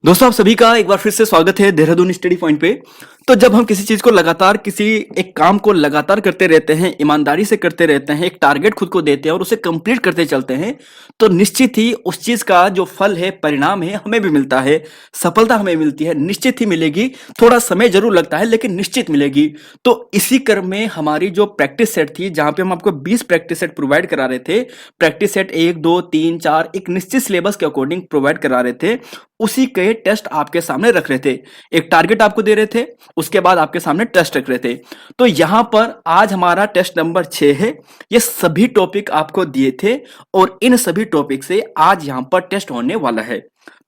दोस्तों आप सभी का एक बार फिर से स्वागत है देहरादून स्टडी पॉइंट पे। तो जब हम किसी चीज को लगातार किसी एक काम को लगातार करते रहते हैं, ईमानदारी से करते रहते हैं, एक टारगेट खुद को देते हैं और उसे कंप्लीट करते चलते हैं, तो निश्चित ही उस चीज का जो फल है, परिणाम है, हमें भी मिलता है। सफलता हमें मिलती है, निश्चित ही मिलेगी। थोड़ा समय जरूर लगता है लेकिन निश्चित मिलेगी। तो इसी क्रम में हमारी जो प्रैक्टिस सेट थी, जहां पे हम आपको 20 प्रैक्टिस सेट प्रोवाइड करा रहे थे, प्रैक्टिस सेट 1 2 3 4 एक निश्चित सिलेबस के अकॉर्डिंग प्रोवाइड करा रहे थे, उसी के टेस्ट आपके सामने रख रहे थे। एक टारगेट आपको दे रहे थे, उसके बाद आपके सामने टेस्ट रख रहे थे। तो यहां पर आज हमारा टेस्ट नंबर 6 है। ये सभी टॉपिक आपको दिए थे और इन सभी टॉपिक से आज यहां पर टेस्ट होने वाला है।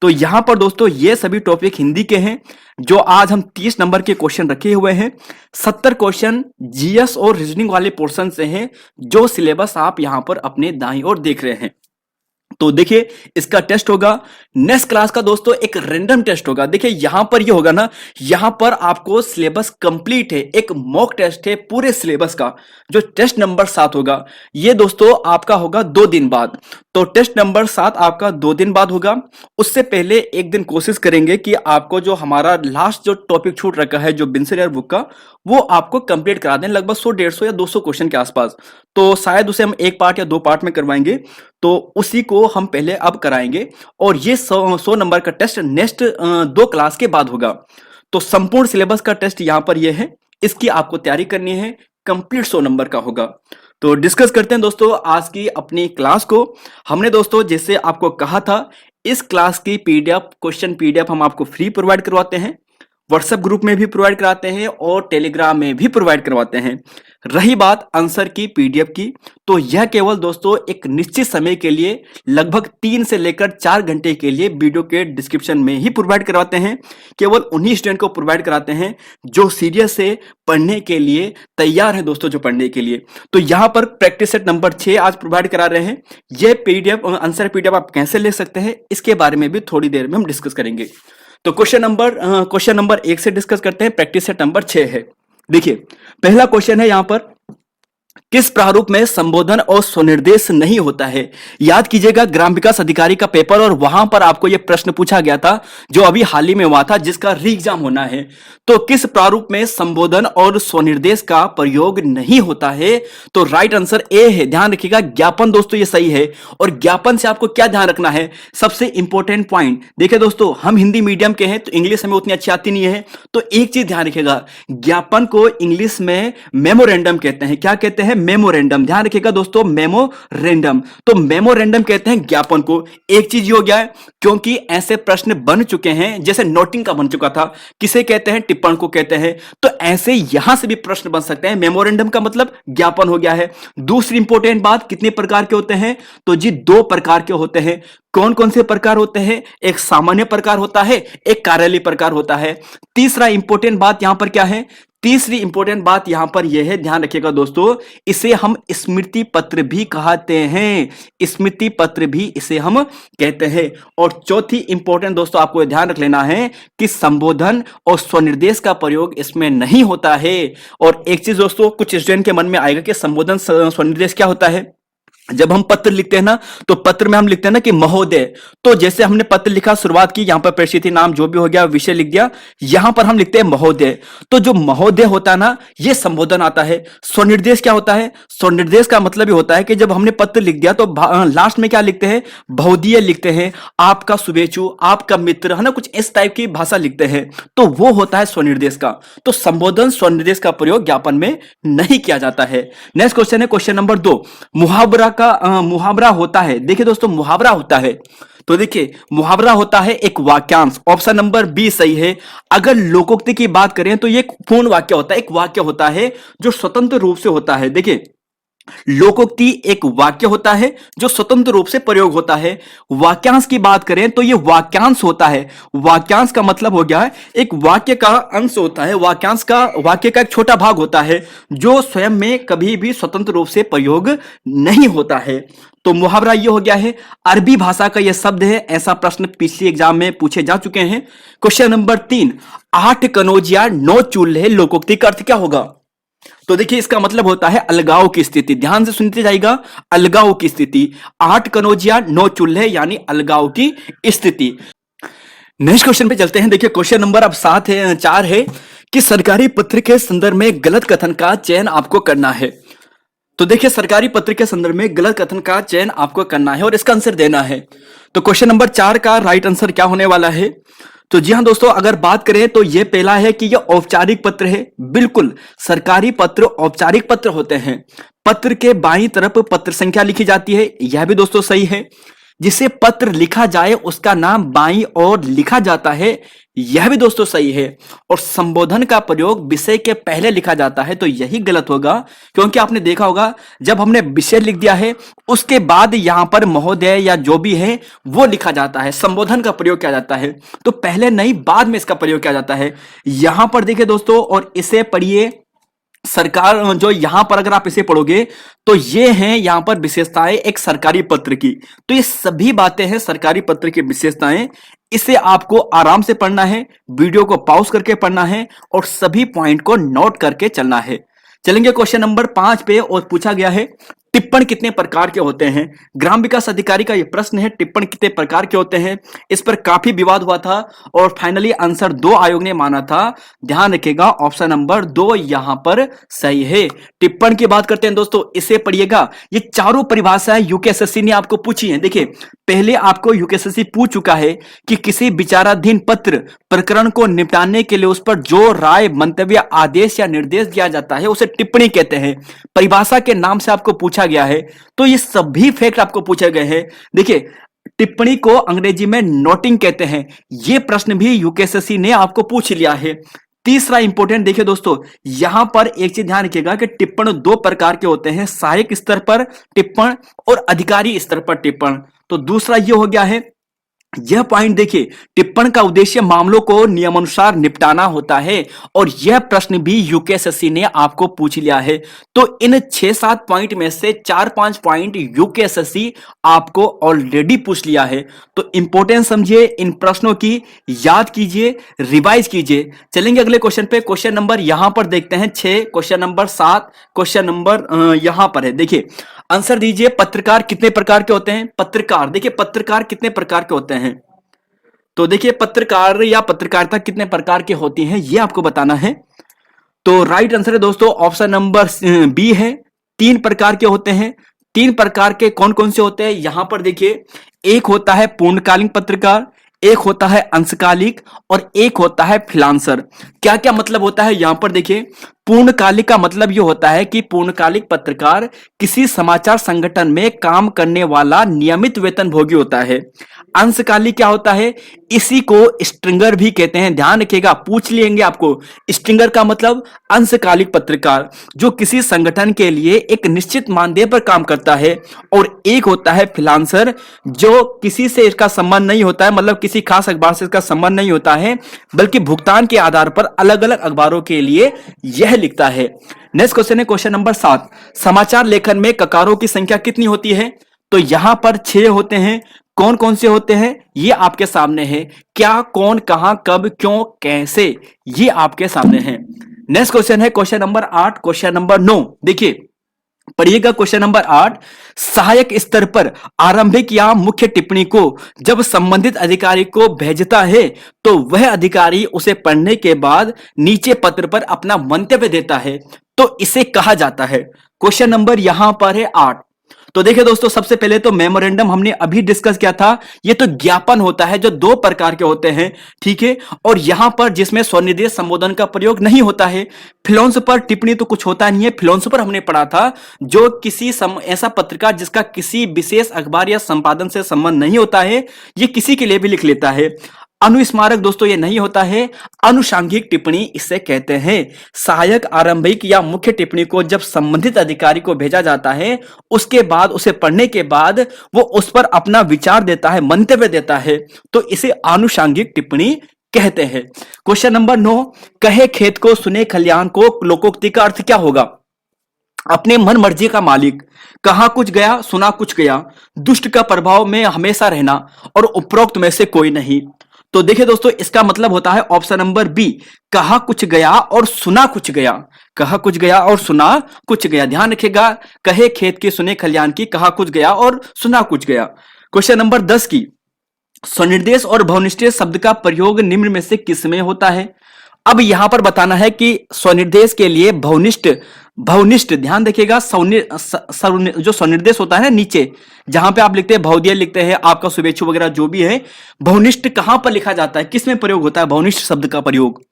तो यहां पर दोस्तों ये सभी टॉपिक हिंदी के हैं, जो आज हम 30 नंबर के क्वेश्चन रखे हुए हैं। 70 क्वेश्चन जीएस और रीजनिंग वाले पोर्शन से हैं, जो सिलेबस आप यहां पर अपने दाईं ओर देख रहे हैं। तो देखिए इसका टेस्ट होगा नेक्स्ट क्लास का दोस्तों, एक रैंडम टेस्ट होगा। देखिए यहां पर ये होगा ना, यहां पर आपको सिलेबस कंप्लीट है, एक मॉक टेस्ट है पूरे सिलेबस का। जो टेस्ट नंबर 7 होगा ये दोस्तों आपका होगा 2 दिन बाद। तो टेस्ट नंबर 7 आपका 2 दिन बाद होगा। उससे पहले एक दिन कोशिश करेंगे कि आपको जो हमारा लास्ट जो टॉपिक छूट रखा है, जो बिनसरियर बुक का, वो आपको कंप्लीट करा दें, लगभग 100 150 या 200 क्वेश्चन के आसपास। तो शायद उसे हम एक पार्ट या 2 पार्ट में करवाएंगे, तो उसी को हम पहले अब कराएंगे। और ये 100 नंबर का टेस्ट नेक्स्ट 2 क्लास के बाद होगा। तो संपूर्ण सिलेबस का टेस्ट यहां पर ये है, इसकी आपको तैयारी करनी है, कंप्लीट 100 नंबर का होगा। तो डिस्कस करते हैं दोस्तों आज की अपनी क्लास को। हमने दोस्तों जैसे आपको कहा था, इस क्लास की पीडीएफ, क्वेश्चन पीडीएफ हम आपको फ्री प्रोवाइड करवाते हैं, व्हाट्सएप ग्रुप में भी प्रोवाइड कराते हैं और टेलीग्राम में भी प्रोवाइड करवाते हैं। रही बात आंसर की पीडीएफ की, तो यह केवल दोस्तों एक निश्चित समय के लिए, लगभग 3 से लेकर 4 घंटे के लिए वीडियो के डिस्क्रिप्शन में ही प्रोवाइड करवाते हैं। केवल उन्हीं स्टूडेंट को प्रोवाइड कराते हैं जो सीरियस से पढ़ने के लिए तैयार है दोस्तों, जो पढ़ने के लिए। तो यहां पर प्रैक्टिस सेट नंबर 6 आज प्रोवाइड करा रहे हैं। यह पीडीएफ, आंसर पीडीएफ आप कैसे ले सकते हैं, इसके बारे में भी थोड़ी देर में हम डिस्कस करेंगे। तो क्वेश्चन नंबर 1 से डिस्कस करते हैं, प्रैक्टिस सेट नंबर 6 है। देखिए पहला क्वेश्चन है यहां पर, किस प्रारूप में संबोधन और स्वनिर्देश नहीं होता है। याद कीजिएगा ग्राम विकास अधिकारी का पेपर, और वहां पर आपको यह प्रश्न पूछा गया था जो अभी हाल ही में हुआ था, जिसका री एग्जाम होना है। तो किस प्रारूप में संबोधन और स्वनिर्देश का प्रयोग नहीं होता है, तो राइट आंसर ए है। ध्यान रखिएगा ज्ञापन दोस्तों ये सही है। और ज्ञापन से आपको क्या ध्यान रखना है, सबसे इंपॉर्टेंट पॉइंट। देखिए दोस्तों हम हिंदी मीडियम के हैं तो इंग्लिश हमें उतनी अच्छी आती नहीं है, तो एक चीज ध्यान रखिएगा, ज्ञापन को इंग्लिश में मेमोरेंडम कहते हैं। क्या कहते हैं? मेमोरेंडम। ध्यान रखिएगा दोस्तों, मेमोरेंडम। तो मेमोरेंडम कहते हैं ज्ञापन को। एक चीज हो गया है, क्योंकि ऐसे प्रश्न बन चुके हैं, जैसे नोटिंग का बन चुका था, किसे कहते हैं? टिप्पण को कहते हैं। तो ऐसे यहां से भी प्रश्न बन सकते हैं। मेमोरेंडम का मतलब ज्ञापन हो गया है। दूसरी इंपॉर्टेंट बात, कितने प्रकार के होते हैं, तो जी 2 प्रकार के होते हैं। कौन कौन से प्रकार होते हैं? एक सामान्य प्रकार होता है, एक कार्यालय प्रकार होता है। तीसरा इंपॉर्टेंट बात यहां पर क्या है, तीसरी इंपॉर्टेंट बात यहां पर यह है, ध्यान रखिएगा दोस्तों, इसे हम स्मृति पत्र भी कहते हैं। स्मृति पत्र भी इसे हम कहते हैं। और चौथी इंपॉर्टेंट दोस्तों आपको ध्यान रख लेना है कि संबोधन और स्वनिर्देश का प्रयोग इसमें नहीं होता है। और एक चीज दोस्तों कुछ स्टूडेंट के मन में आएगा कि संबोधन स्वनिर्देश क्या होता है। जब हम पत्र लिखते हैं ना, तो पत्र में हम लिखते हैं ना कि महोदय। तो जैसे हमने पत्र लिखा, शुरुआत की, यहां पर परिस्थिति नाम जो भी हो गया, विषय लिख दिया, यहां पर हम लिखते हैं महोदय। तो जो महोदय होता है ना, ये संबोधन आता है। स्वनिर्देश क्या होता है? स्वनिर्देश का मतलब ये होता है कि जब हमने पत्र लिख दिया तो लास्ट में क्या लिखते हैं? बहुधीय लिखते हैं, आपका शुभेच्छु, आपका मित्र, है ना, कुछ इस टाइप की भाषा लिखते हैं। तो वो होता है स्वनिर्देश का। तो संबोधन स्वनिर्देश का प्रयोग ज्ञापन में नहीं किया जाता है। नेक्स्ट क्वेश्चन है क्वेश्चन नंबर 2, मुहावरा होता है। देखिए दोस्तों मुहावरा होता है, तो देखिए मुहावरा होता है एक वाक्यांश। ऑप्शन नंबर बी सही है। अगर लोकोक्ति की बात करें तो ये एक पूर्ण वाक्य होता है, एक वाक्य होता है जो स्वतंत्र रूप से होता है। देखिए लोकोक्ति एक वाक्य होता है जो स्वतंत्र रूप से प्रयोग होता है। वाक्यांश की बात करें तो यह वाक्यांश होता है। वाक्यांश का मतलब हो गया है एक वाक्य का अंश होता है। वाक्यांश का, वाक्य का एक छोटा भाग होता है जो स्वयं में कभी भी स्वतंत्र रूप से प्रयोग नहीं होता है। तो मुहावरा ये हो गया है, अरबी भाषा का यह शब्द है। ऐसा प्रश्न पिछले एग्जाम में पूछे जा चुके हैं। क्वेश्चन नंबर 3, 8 कनौजिया 9 चूल्हे लोकोक्ति का अर्थ क्या होगा? तो देखिए इसका मतलब होता है अलगाव की स्थिति। ध्यान से सुनते जाइएगा, अलगाव की स्थिति। 8 कनौजिया 9 चूल्हे यानी अलगाव की स्थिति। नेक्स्ट क्वेश्चन पे चलते हैं। देखिए क्वेश्चन नंबर अब 4 है कि सरकारी पत्र के संदर्भ में गलत कथन का चयन आपको करना है। तो देखिए सरकारी पत्र के संदर्भ में गलत कथन का चयन आपको करना है और इसका आंसर देना है। तो क्वेश्चन नंबर 4 का राइट आंसर क्या होने वाला है? तो जी हाँ दोस्तों, अगर बात करें तो ये पहला है कि ये औपचारिक पत्र है। बिल्कुल, सरकारी पत्र औपचारिक पत्र होते हैं। पत्र के बाईं तरफ पत्र संख्या लिखी जाती है, यह भी दोस्तों सही है। जिसे पत्र लिखा जाए उसका नाम बाईं ओर लिखा जाता है, यह भी दोस्तों सही है। और संबोधन का प्रयोग विषय के पहले लिखा जाता है, तो यही गलत होगा, क्योंकि आपने देखा होगा जब हमने विषय लिख दिया है उसके बाद यहां पर महोदय या जो भी है वो लिखा जाता है, संबोधन का प्रयोग किया जाता है। तो पहले नहीं बाद में इसका प्रयोग किया जाता है। यहां पर देखिए दोस्तों, और इसे पढ़िए सरकार जो यहां पर अगर आप इसे पढ़ोगे तो ये हैं यहां पर विशेषताएं एक सरकारी पत्र की। तो ये सभी बातें हैं सरकारी पत्र की विशेषताएं। इसे आपको आराम से पढ़ना है, वीडियो को पॉज करके पढ़ना है और सभी पॉइंट को नोट करके चलना है। चलेंगे क्वेश्चन नंबर 5 पे, और पूछा गया है टिप्पण कितने प्रकार के होते हैं। ग्राम विकास अधिकारी का यह प्रश्न है, टिप्पण कितने प्रकार के होते हैं। इस पर काफी विवाद हुआ था और फाइनली आंसर 2 आयोग ने माना था। ध्यान रखिएगा, ऑप्शन नंबर 2 यहां पर सही है। टिप्पण की बात करते हैं दोस्तों, इसे पढ़िएगा। ये चारों परिभाषाएं यूकेएसएससी ने आपको पूछी है। देखिए पहले आपको यूकेएसएससी पूछ चुका है कि किसी विचाराधीन पत्र प्रकरण को निपटाने के लिए उस पर जो राय, मंतव्य, आदेश या निर्देश दिया जाता है उसे टिप्पणी कहते हैं। परिभाषा के नाम से आपको पूछा गया है, तो ये सभी फैक्ट आपको पूछे गए हैं। देखिए टिप्पणी को अंग्रेजी में नोटिंग कहते हैं। यह प्रश्न भी यूकेएसएससी ने आपको पूछ लिया है। तीसरा इंपॉर्टेंट देखिए दोस्तों, यहां पर एक चीज ध्यान रखिएगा कि टिप्पण 2 प्रकार के होते हैं, सहायक स्तर पर टिप्पण और अधिकारी स्तर पर टिप्पण। तो दूसरा यह हो गया है, यह पॉइंट देखिए, टिप्पण का उद्देश्य मामलों को नियमानुसार निपटाना होता है, और यह प्रश्न भी यूकेएसएससी ने आपको पूछ लिया है। तो इन 6-7 पॉइंट में से 4-5 पॉइंट यूकेएसएससी आपको ऑलरेडी पूछ लिया है। तो इंपॉर्टेंस समझिए, इन प्रश्नों की याद कीजिए, रिवाइज कीजिए। चलेंगे अगले क्वेश्चन पे। क्वेश्चन नंबर यहां पर देखते हैं 6, क्वेश्चन नंबर 7, क्वेश्चन नंबर यहां पर है। देखिए आंसर दीजिए, पत्रकार कितने प्रकार के होते हैं। पत्रकार, देखिए पत्रकार कितने प्रकार के होते हैं। तो देखिए पत्रकार या पत्रकारिता कितने प्रकार की होती है ये आपको बताना है। तो राइट आंसर है दोस्तों ऑप्शन नंबर बी है, 3 प्रकार के होते हैं। 3 प्रकार के कौन कौन से होते हैं यहां पर देखिए, एक होता है पूर्णकालिक पत्रकार, एक होता है अंशकालिक और एक होता है फ्रीलांसर। क्या क्या मतलब होता है यहां पर देखिए, पूर्णकालिक का मतलब यह होता है कि पूर्णकालिक पत्रकार किसी समाचार संगठन में काम करने वाला नियमित वेतनभोगी होता है। अंशकालिक क्या होता है, इसी को स्ट्रिंगर भी कहते हैं। ध्यान रखिएगा, पूछ लेंगे आपको, स्ट्रिंगर का मतलब अंशकालिक पत्रकार जो किसी संगठन के लिए एक निश्चित मानदेय पर काम करता है। और एक होता है फ्रीलांसर जो किसी से इसका संबंध नहीं होता है, मतलब किसी खास अखबार से इसका संबंध नहीं होता है, बल्कि भुगतान के आधार पर अलग अलग अखबारों के लिए यह लिखता है। नेक्स्ट क्वेश्चन है क्वेश्चन नंबर 7, समाचार लेखन में ककारों की संख्या कितनी होती है। तो यहां पर 6 होते हैं। कौन कौन से होते हैं ये आपके सामने है। क्या, कौन, कहां, कब, क्यों, कैसे, ये आपके सामने है। नेक्स्ट क्वेश्चन है क्वेश्चन नंबर 8, क्वेश्चन नंबर 9। देखिए पढ़िएगा क्वेश्चन नंबर 8, सहायक स्तर पर आरंभिक या मुख्य टिप्पणी को जब संबंधित अधिकारी को भेजता है तो वह अधिकारी उसे पढ़ने के बाद नीचे पत्र पर अपना मंतव्य देता है, तो इसे कहा जाता है। क्वेश्चन नंबर यहां पर है 8। तो देखिए दोस्तों, सबसे पहले तो मेमोरेंडम हमने अभी डिस्कस किया था, ये तो ज्ञापन होता है जो 2 प्रकार के होते हैं, ठीक है। और यहां पर जिसमें स्वनिर्देश संबोधन का प्रयोग नहीं होता है। फिलोंस पर टिप्पणी तो कुछ होता नहीं है। फिलोंस पर हमने पढ़ा था जो किसी ऐसा पत्रकार जिसका किसी विशेष अखबार या संपादन से संबंध नहीं होता है, ये किसी के लिए भी लिख लेता है। अनुस्मारक दोस्तों ये नहीं होता है, अनुषांगिक टिप्पणी इसे कहते हैं। सहायक, आरंभिक या मुख्य टिप्पणी को जब संबंधित अधिकारी को भेजा जाता है, उसके बाद उसे पढ़ने के बाद वो उस पर अपना विचार देता है, मंतव्य देता है, तो इसे आनुषांगिक टिप्पणी कहते हैं। क्वेश्चन नंबर 9, कहे खेत को सुने खलिहान को लोकोक्ति का अर्थ क्या होगा। अपने मन मर्जी का मालिक, कहा कुछ गया सुना कुछ गया, दुष्ट का प्रभाव में हमेशा रहना और उपरोक्त में से कोई नहीं। तो देखिए दोस्तों, इसका मतलब होता है ऑप्शन नंबर बी, कहा कुछ गया और सुना कुछ गया। कहा कुछ गया और सुना कुछ गया। ध्यान रखिएगा, कहे खेत की सुने खलिहान की, कहा कुछ गया और सुना कुछ गया। क्वेश्चन नंबर 10 की, स्वनिर्देश और बहुनिष्ठ शब्द का प्रयोग निम्न में से किसमें होता है? अब यहां पर बताना है कि स्वनिर्देश के लिए बहुनिष्ठ, बहुनिष्ठ ध्यान देखिएगा, जो स्वनिर्देश होता है ना नीचे जहां पे आप लिखते हैं बहुदिय लिखते हैं, आपका शुभेच्छु वगैरह जो भी है, बहुनिष्ठ कहां पर लिखा जाता है, किसमें प्रयोग होता है बहुनिष्ठ शब्द का प्रयोग?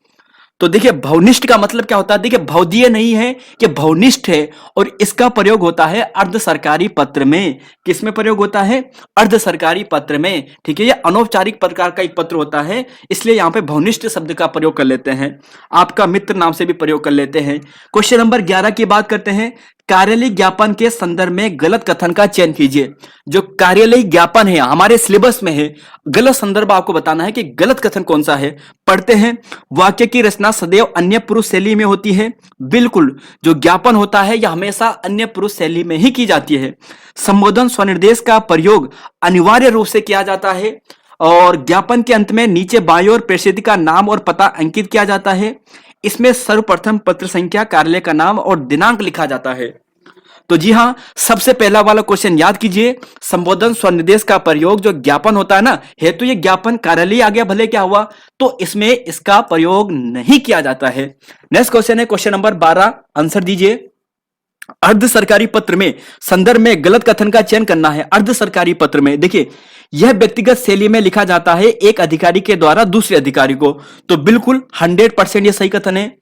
तो देखिए भवनिष्ठ का मतलब क्या होता है, देखिए भवदीय नहीं है कि भवनिष्ठ है, और इसका प्रयोग होता है अर्ध सरकारी पत्र में। किसमें प्रयोग होता है? अर्ध सरकारी पत्र में। ठीक है, ये अनौपचारिक प्रकार का एक पत्र होता है, इसलिए यहां पे भवनिष्ठ शब्द का प्रयोग कर लेते हैं। आपका मित्र नाम से भी प्रयोग कर लेते हैं। क्वेश्चन नंबर 11 की बात करते हैं। कार्यालय ज्ञापन के संदर्भ में गलत कथन का चयन कीजिए। जो कार्यालय ज्ञापन है हमारे सिलेबस में है, गलत संदर्भ आपको बताना है कि गलत कथन कौन सा है। पढ़ते हैं, वाक्य की रचना सदैव अन्य पुरुष शैली में होती है। बिल्कुल, जो ज्ञापन होता है यह हमेशा अन्य पुरुष शैली में ही की जाती है। संबोधन स्वनिर्देश का प्रयोग अनिवार्य रूप से किया जाता है, और ज्ञापन के अंत में नीचे बाईं ओर प्रेषित का नाम और पता अंकित किया जाता है। इसमें सर्वप्रथम पत्र संख्या, कार्यालय का नाम और दिनांक लिखा जाता है। तो जी हां, सबसे पहला वाला क्वेश्चन याद कीजिए, संबोधन स्वनिर्देश का प्रयोग जो ज्ञापन होता है ना, हेतु ये ज्ञापन कार्यालय आ गया भले क्या हुआ, तो इसमें इसका प्रयोग नहीं किया जाता है। नेक्स्ट क्वेश्चन है क्वेश्चन नंबर 12, आंसर दीजिए। अर्ध सरकारी पत्र में संदर्भ में गलत कथन का चयन करना है। अर्ध सरकारी पत्र में देखिए यह व्यक्तिगत शैली में लिखा जाता है एक अधिकारी के द्वारा दूसरे अधिकारी को, तो बिल्कुल 100% ये सही कथन है।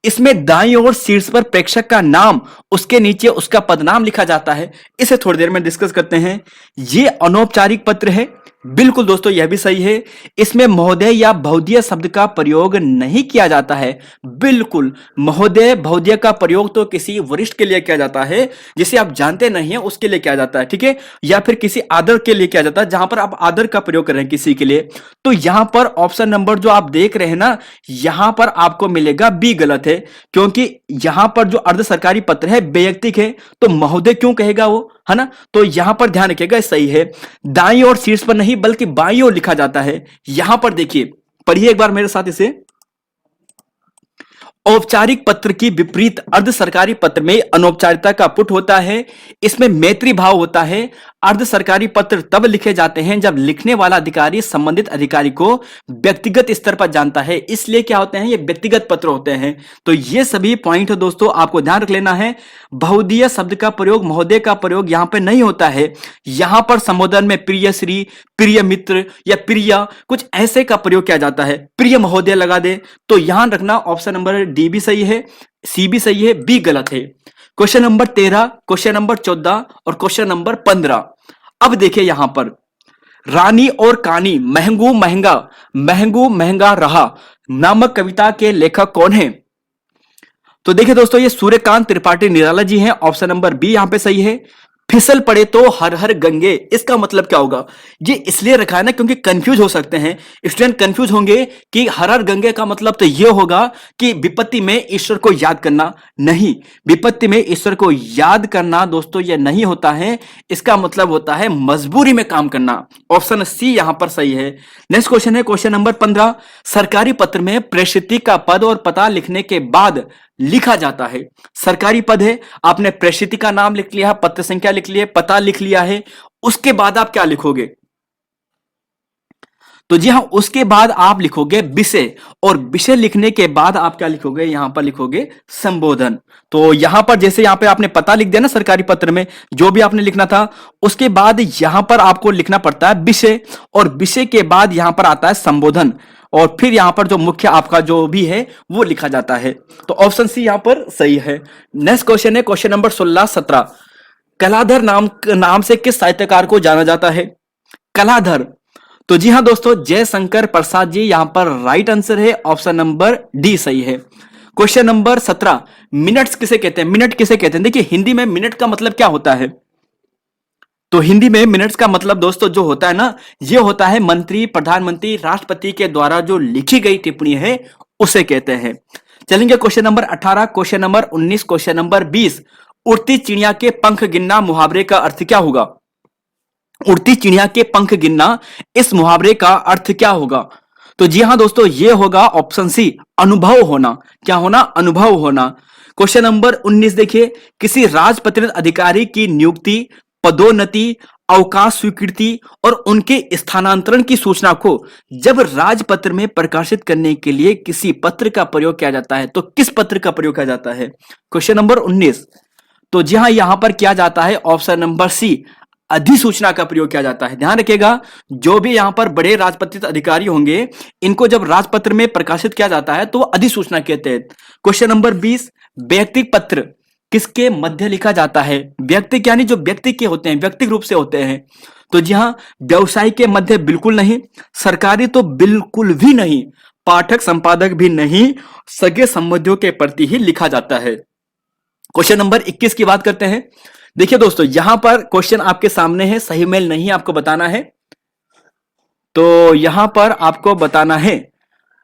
इसमें दाईं ओर शीर्ष पर प्रेक्षक का नाम, उसके नीचे उसका पदनाम लिखा जाता है। इसे थोड़ी देर में डिस्कस करते हैं। ये अनौपचारिक पत्र है, बिल्कुल दोस्तों यह भी सही है। इसमें महोदय या भौदीय शब्द का प्रयोग नहीं किया जाता है। बिल्कुल, महोदय भौदीय का प्रयोग तो किसी वरिष्ठ के लिए किया जाता है जिसे आप जानते नहीं है उसके लिए किया जाता है, ठीक है, या फिर किसी आदर के लिए किया जाता है जहां पर आप आदर का प्रयोग कर रहे हैं किसी के लिए। तो यहां पर ऑप्शन नंबर जो आप देख रहे हैं ना, यहां पर आपको मिलेगा बी गलत है, क्योंकि यहां पर जो अर्ध सरकारी पत्र है वैयक्तिक है, तो महोदय क्यों कहेगा वो, है ना। तो यहां पर ध्यान रखिएगा, सही है। दाईं ओर शीर्ष पर नहीं बल्कि बाईं ओर लिखा जाता है। यहां पर देखिए, पढ़िए एक बार मेरे साथ इसे। औपचारिक पत्र की विपरीत अर्ध सरकारी पत्र में अनौपचारिकता का पुट होता है, इसमें मैत्री भाव होता है। अर्ध सरकारी पत्र तब लिखे जाते हैं जब लिखने वाला अधिकारी संबंधित अधिकारी को व्यक्तिगत स्तर पर जानता है, इसलिए क्या होते हैं ये व्यक्तिगत पत्र होते हैं। तो ये सभी पॉइंट दोस्तों आपको ध्यान रख लेना है। बहुदीय शब्द का प्रयोग, महोदय का प्रयोग यहां पे नहीं होता है। यहां पर संबोधन में प्रिय श्री, प्रिय मित्र या प्रिया कुछ ऐसे का प्रयोग किया जाता है। प्रिय महोदय लगा दे, तो यहां रखना ऑप्शन नंबर डी भी सही है, सी भी सही है, बी गलत है। क्वेश्चन नंबर 13, क्वेश्चन नंबर 14 और क्वेश्चन नंबर 15। अब देखिए यहां पर रानी और कानी महंगू महंगा, महंगू महंगा रहा नामक कविता के लेखक कौन है? तो देखिए दोस्तों, ये सूर्यकांत त्रिपाठी निराला जी हैं। ऑप्शन नंबर बी यहां पे सही है। फिसल पड़े तो हर हर गंगे, इसका मतलब क्या होगा? ये इसलिए रखा है ना क्योंकि कंफ्यूज हो सकते हैं स्टूडेंट, कंफ्यूज होंगे कि हर हर गंगे का मतलब तो ये होगा कि विपत्ति में ईश्वर को याद करना। नहीं, विपत्ति में ईश्वर को याद करना दोस्तों ये नहीं होता है, इसका मतलब होता है मजबूरी में काम करना। ऑप्शन सी यहां पर सही है। नेक्स्ट क्वेश्चन है क्वेश्चन नंबर 15। सरकारी पत्र में प्रेषित का पद और पता लिखने के बाद लिखा जाता है। सरकारी पद है, आपने प्रेषित का नाम लिख लिया, पत्र संख्या लिख लिया, पता लिख लिया है, उसके बाद आप क्या लिखोगे? तो जी हां, उसके बाद आप लिखोगे विषय, और विषय लिखने के बाद आप क्या लिखोगे? यहां पर लिखोगे संबोधन। तो यहां पर जैसे यहां पे आपने पता लिख दिया ना सरकारी पत्र में, जो भी आपने लिखना था, उसके बाद यहां पर आपको लिखना पड़ता है विषय, और विषय के बाद यहां पर आता है संबोधन, और फिर यहां पर जो मुख्य आपका जो भी है वो लिखा जाता है। तो ऑप्शन सी यहां पर सही है। नेक्स्ट क्वेश्चन है क्वेश्चन नंबर 16, 17। कलाधर नाम से किस साहित्यकार को जाना जाता है? कलाधर, तो जी हां दोस्तों, जयशंकर प्रसाद जी यहां पर राइट आंसर है। ऑप्शन नंबर डी सही है। Question number 17। मिनट्स किसे कहते हैं? मिनट किसे कहते हैं? देखिए हिंदी में मिनट का मतलब क्या होता है? तो हिंदी में मिनट्स का मतलब दोस्तों जो होता है ना, ये होता है मंत्री, प्रधानमंत्री, राष्ट्रपति के द्वारा जो लिखी गई टिप्पणी है उसे कहते हैं। चलेंगे question number 18, question number 19, question number 20। उड़ती चिड़िया के पंख गिनना मुहावरे का अर्थ क्या होगा? उड़ती चिड़िया के पंख गिनना, इस मुहावरे का अर्थ क्या होगा? तो जी हां दोस्तों, ये होगा ऑप्शन सी, अनुभव होना। क्या होना? अनुभव होना। क्वेश्चन नंबर 19 देखिए, किसी राजपत्रित अधिकारी की नियुक्ति, पदोन्नति, अवकाश स्वीकृति और उनके स्थानांतरण की सूचना को जब राजपत्र में प्रकाशित करने के लिए किसी पत्र का प्रयोग किया जाता है तो किस पत्र का प्रयोग किया जाता है? Question number 19। तो जी हाँ, यहां पर किया जाता है ऑप्शन नंबर सी, अधिसूचना का प्रयोग किया जाता है। ध्यान रखिएगा, जो भी यहां पर बड़े राजपत्रित अधिकारी होंगे, इनको जब राजपत्र में प्रकाशित किया जाता है तो वो अधिसूचना के तहत। क्वेश्चन नंबर 20, व्यक्तिगत पत्र किसके मध्य लिखा जाता है? व्यक्ति यानी जो व्यक्ति के होते हैं, व्यक्तिगत रूप से होते हैं। तो जी हाँ, व्यवसायी के मध्य बिल्कुल नहीं, सरकारी तो बिल्कुल भी नहीं, पाठक संपादक भी नहीं, सगे संबंधियों के प्रति ही लिखा जाता है। क्वेश्चन नंबर 21 की बात करते हैं। देखिए दोस्तों, यहां पर क्वेश्चन आपके सामने है, सही मेल नहीं आपको बताना है, तो यहां पर आपको बताना है,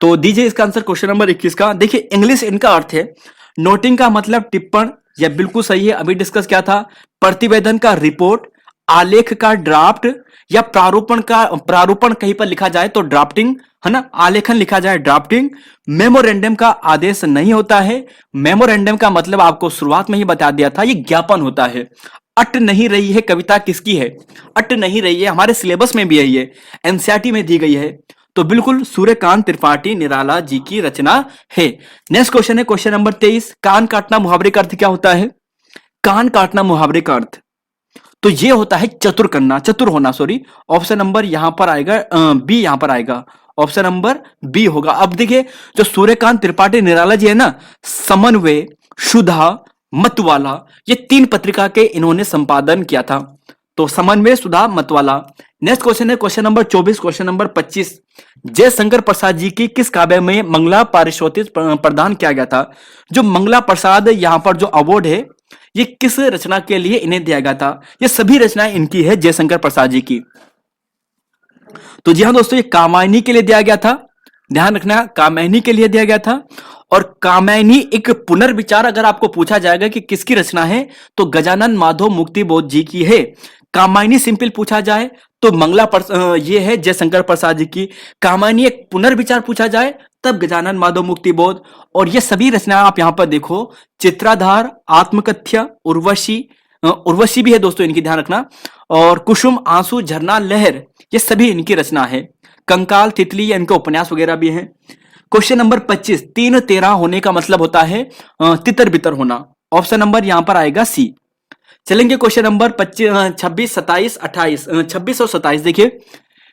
तो दीजिए इसका आंसर क्वेश्चन नंबर 21 का। देखिए इंग्लिश इनका अर्थ है, नोटिंग का मतलब टिप्पण, यह बिल्कुल सही है, अभी डिस्कस किया था। प्रतिवेदन का रिपोर्ट, आलेख का ड्राफ्ट, या प्रारूपण कहीं पर लिखा जाए तो ड्राफ्टिंग, है ना, आलेखन लिखा जाए ड्राफ्टिंग। मेमोरेंडम का आदेश नहीं होता है, मेमोरेंडम का मतलब आपको शुरुआत में ही बता दिया था, ये ज्ञापन होता है। अट नहीं रही है कविता किसकी है? अट नहीं रही है हमारे सिलेबस में भी है, ये एनसीईआरटी में दी गई है, तो बिल्कुल सूर्यकांत त्रिपाठी निराला जी की रचना है। नेक्स्ट क्वेश्चन है क्वेश्चन नंबर 23, कान काटना मुहावरे का अर्थ क्या होता है? कान काटना मुहावरे का अर्थ तो ये होता है चतुर करना, चतुर होना, सॉरी। ऑप्शन नंबर यहां पर आएगा बी, यहां पर आएगा ऑप्शन नंबर बी होगा। अब देखिए, जो सूर्यकांत त्रिपाठी निराला जी है ना, समन्वय, सुधा, मतवाला, ये 3 पत्रिका के इन्होंने संपादन किया था, तो समन्वय, सुधा, मतवाला। नेक्स्ट क्वेश्चन है question number 24, question number 25, Jaishankar Prasad ji की किस काव्य में मंगला पारितोषिक प्रदान किया गया था? जो मंगला प्रसाद यहां पर जो अवार्ड है, ये किस रचना के लिए इन्हें दिया गया था? ये सभी रचनाएं इनकी है, जयशंकर प्रसाद जी की। तो जी हाँ दोस्तों, ये कामायनी के लिए दिया गया था, ध्यान रखना, कामायनी के लिए दिया गया था। और कामायनी एक पुनर्विचार अगर आपको पूछा जाएगा कि किसकी रचना है, तो गजानन माधव मुक्तिबोध जी की है। कामायनी सिंपल पूछा जाए तो ये है जयशंकर प्रसाद जी की। कामायनी एक पुनर्विचार पूछा जाए तब गजानन माधव मुक्तिबोध। और ये सभी रचनाएं आप यहां पर देखो, चित्राधार, आत्मकथ्य, उर्वशी, उर्वशी भी है दोस्तों इनकी, ध्यान रखना, और कुसुम, आंसू, झरना, लहर, ये सभी इनकी रचना है। कंकाल, तितली, या इनके उपन्यास वगैरह भी हैं। क्वेश्चन नंबर 25, 3-13 होने का मतलब होता है तितर बितर होना। ऑप्शन नंबर यहां पर आएगा सी। चलेंगे क्वेश्चन नंबर 26, 27, 28, 26 और 27। देखिए,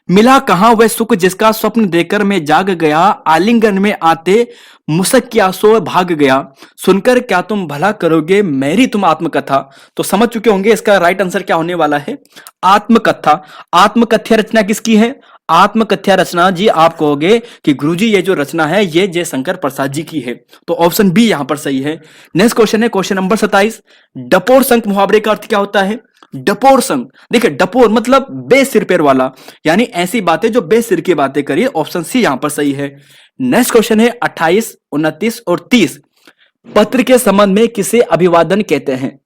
मिला कहां वह सुख जिसका स्वप्न देकर मैं जाग गया, आलिंगन में आते मुसक क्या सो भाग गया, सुनकर क्या तुम भला करोगे मेरी तुम आत्मकथा। तो समझ चुके होंगे इसका राइट आंसर क्या होने वाला है, आत्मकथा। आत्मकथ्या रचना किसकी है? आत्मकथ्या रचना जी आप कहोगे कि गुरुजी ये जो रचना है ये जयशंकर प्रसाद जी की है, तो ऑप्शन बी यहां पर सही है। नेक्स्ट क्वेश्चन है क्वेश्चन नंबर 27, डपोर संख मुहावरे का अर्थ क्या होता है? डपोर संघ, देखिए डपोर मतलब बेसिर पैर वाला, यानी ऐसी बातें जो बेसिर की बातें करिए, ऑप्शन सी यहां पर सही है। नेक्स्ट क्वेश्चन है 28, 29 और 30, पत्र के संबंध में किसे अभिवादन कहते हैं?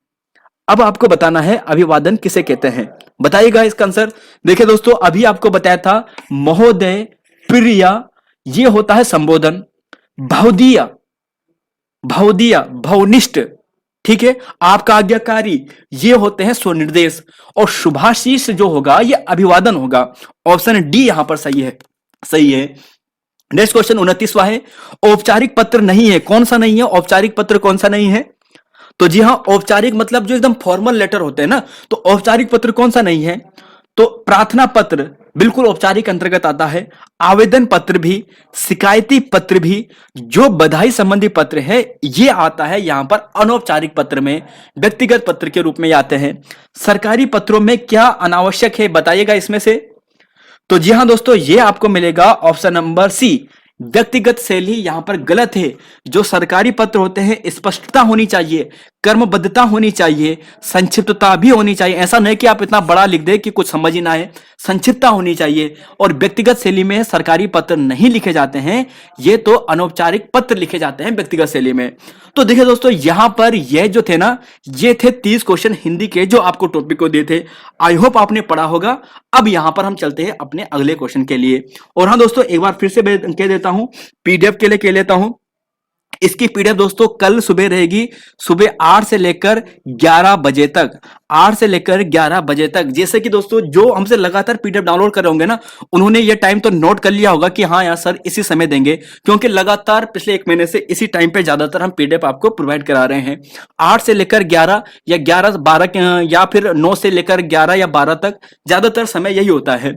अब आपको बताना है अभिवादन किसे कहते हैं, बताइएगा इसका आंसर। देखिए दोस्तों, अभी आपको बताया था महोदय, प्रिया, ये होता है संबोधन। भवदीय, भवदीय, भवनिष्ठ, ठीक है, आपका आज्ञाकारी, ये होते हैं स्वनिर्देश। और शुभाशीष जो होगा ये अभिवादन होगा। ऑप्शन डी यहां पर सही है, सही है। नेक्स्ट क्वेश्चन 29वां है, औपचारिक पत्र नहीं है, कौन सा नहीं है औपचारिक पत्र, कौन सा नहीं है? तो जी हां, औपचारिक मतलब जो एकदम फॉर्मल लेटर होते हैं ना, तो औपचारिक पत्र कौन सा नहीं है? तो प्रार्थना पत्र बिल्कुल औपचारिक अंतर्गत आता है, आवेदन पत्र भी, शिकायती पत्र भी, जो बधाई संबंधी पत्र है ये आता है यहां पर अनौपचारिक पत्र में, व्यक्तिगत पत्र के रूप में आते हैं। सरकारी पत्रों में क्या अनावश्यक है बताइएगा इसमें से? तो जी हां दोस्तों, ये आपको मिलेगा ऑप्शन नंबर सी, व्यक्तिगत शैली यहां पर गलत है। जो सरकारी पत्र होते हैं स्पष्टता होनी चाहिए, कर्मबद्धता होनी चाहिए, संक्षिप्तता भी होनी चाहिए। ऐसा नहीं कि आप इतना बड़ा लिख दे कि कुछ समझ ही ना आए, संक्षिप्तता होनी चाहिए। और व्यक्तिगत शैली में सरकारी पत्र नहीं लिखे जाते हैं, ये तो अनौपचारिक पत्र लिखे जाते हैं व्यक्तिगत शैली में। तो देखिए दोस्तों, यहां पर ये जो थे ना, ये थे 30 क्वेश्चन हिंदी के जो आपको टॉपिक को दिए थे। आई होप आपने पढ़ा होगा। अब यहां पर हम चलते हैं अपने अगले क्वेश्चन के लिए। और हाँ दोस्तों, एक बार फिर से कह देता हूं, पीडीएफ के लिए कह लेता हूं, इसकी पीडीएफ दोस्तों कल सुबह रहेगी, सुबह 8 से लेकर 11 बजे तक, 8 से लेकर 11 बजे तक। जैसे कि दोस्तों जो हमसे लगातार पीडीएफ डाउनलोड कर रहे होंगे ना, उन्होंने ये टाइम तो नोट कर लिया होगा कि हाँ यार सर इसी समय देंगे, क्योंकि लगातार पिछले 1 महीने से इसी टाइम पे ज्यादातर हम पीडीएफ आपको प्रोवाइड करा रहे हैं। 8 से लेकर 11 या 11 12 या फिर 9 से लेकर 11 या 12 तक ज्यादातर समय यही होता है।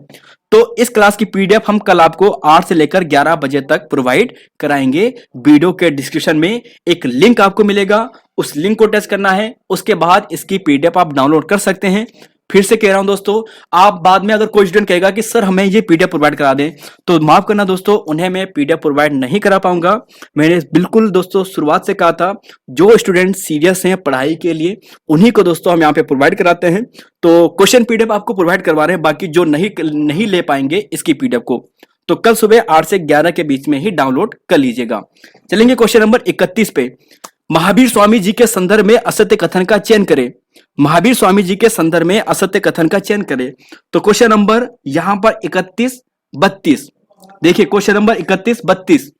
तो इस क्लास की पीडीएफ हम कल आपको 8 से लेकर 11 बजे तक प्रोवाइड कराएंगे। वीडियो के डिस्क्रिप्शन में एक लिंक आपको मिलेगा, उस लिंक को टच करना है, उसके बाद इसकी पीडीएफ आप डाउनलोड कर सकते हैं। फिर से कह रहा हूं दोस्तों, आप बाद में अगर कोई स्टूडेंट कहेगा कि सर हमें ये पीडीएफ प्रोवाइड करा दें, तो माफ करना दोस्तों, उन्हें मैं पीडीएफ प्रोवाइड नहीं करा पाऊंगा। मैंने बिल्कुल दोस्तों शुरुआत से कहा था, जो स्टूडेंट सीरियस हैं पढ़ाई के लिए, उन्हीं को दोस्तों हम यहाँ पे प्रोवाइड कराते हैं। तो क्वेश्चन पीडीएफ आपको प्रोवाइड करवा रहे हैं, बाकी जो नहीं ले पाएंगे इसकी पीडीएफ को, तो कल सुबह 8 से 11 के बीच में ही डाउनलोड कर लीजिएगा। चलेंगे क्वेश्चन नंबर 31 पे। महावीर स्वामी जी के संदर्भ में असत्य कथन का चयन करें। महावीर स्वामी जी के संदर्भ में असत्य कथन का चयन करें। तो क्वेश्चन नंबर यहां पर 31 32, देखिए क्वेश्चन नंबर 31 32,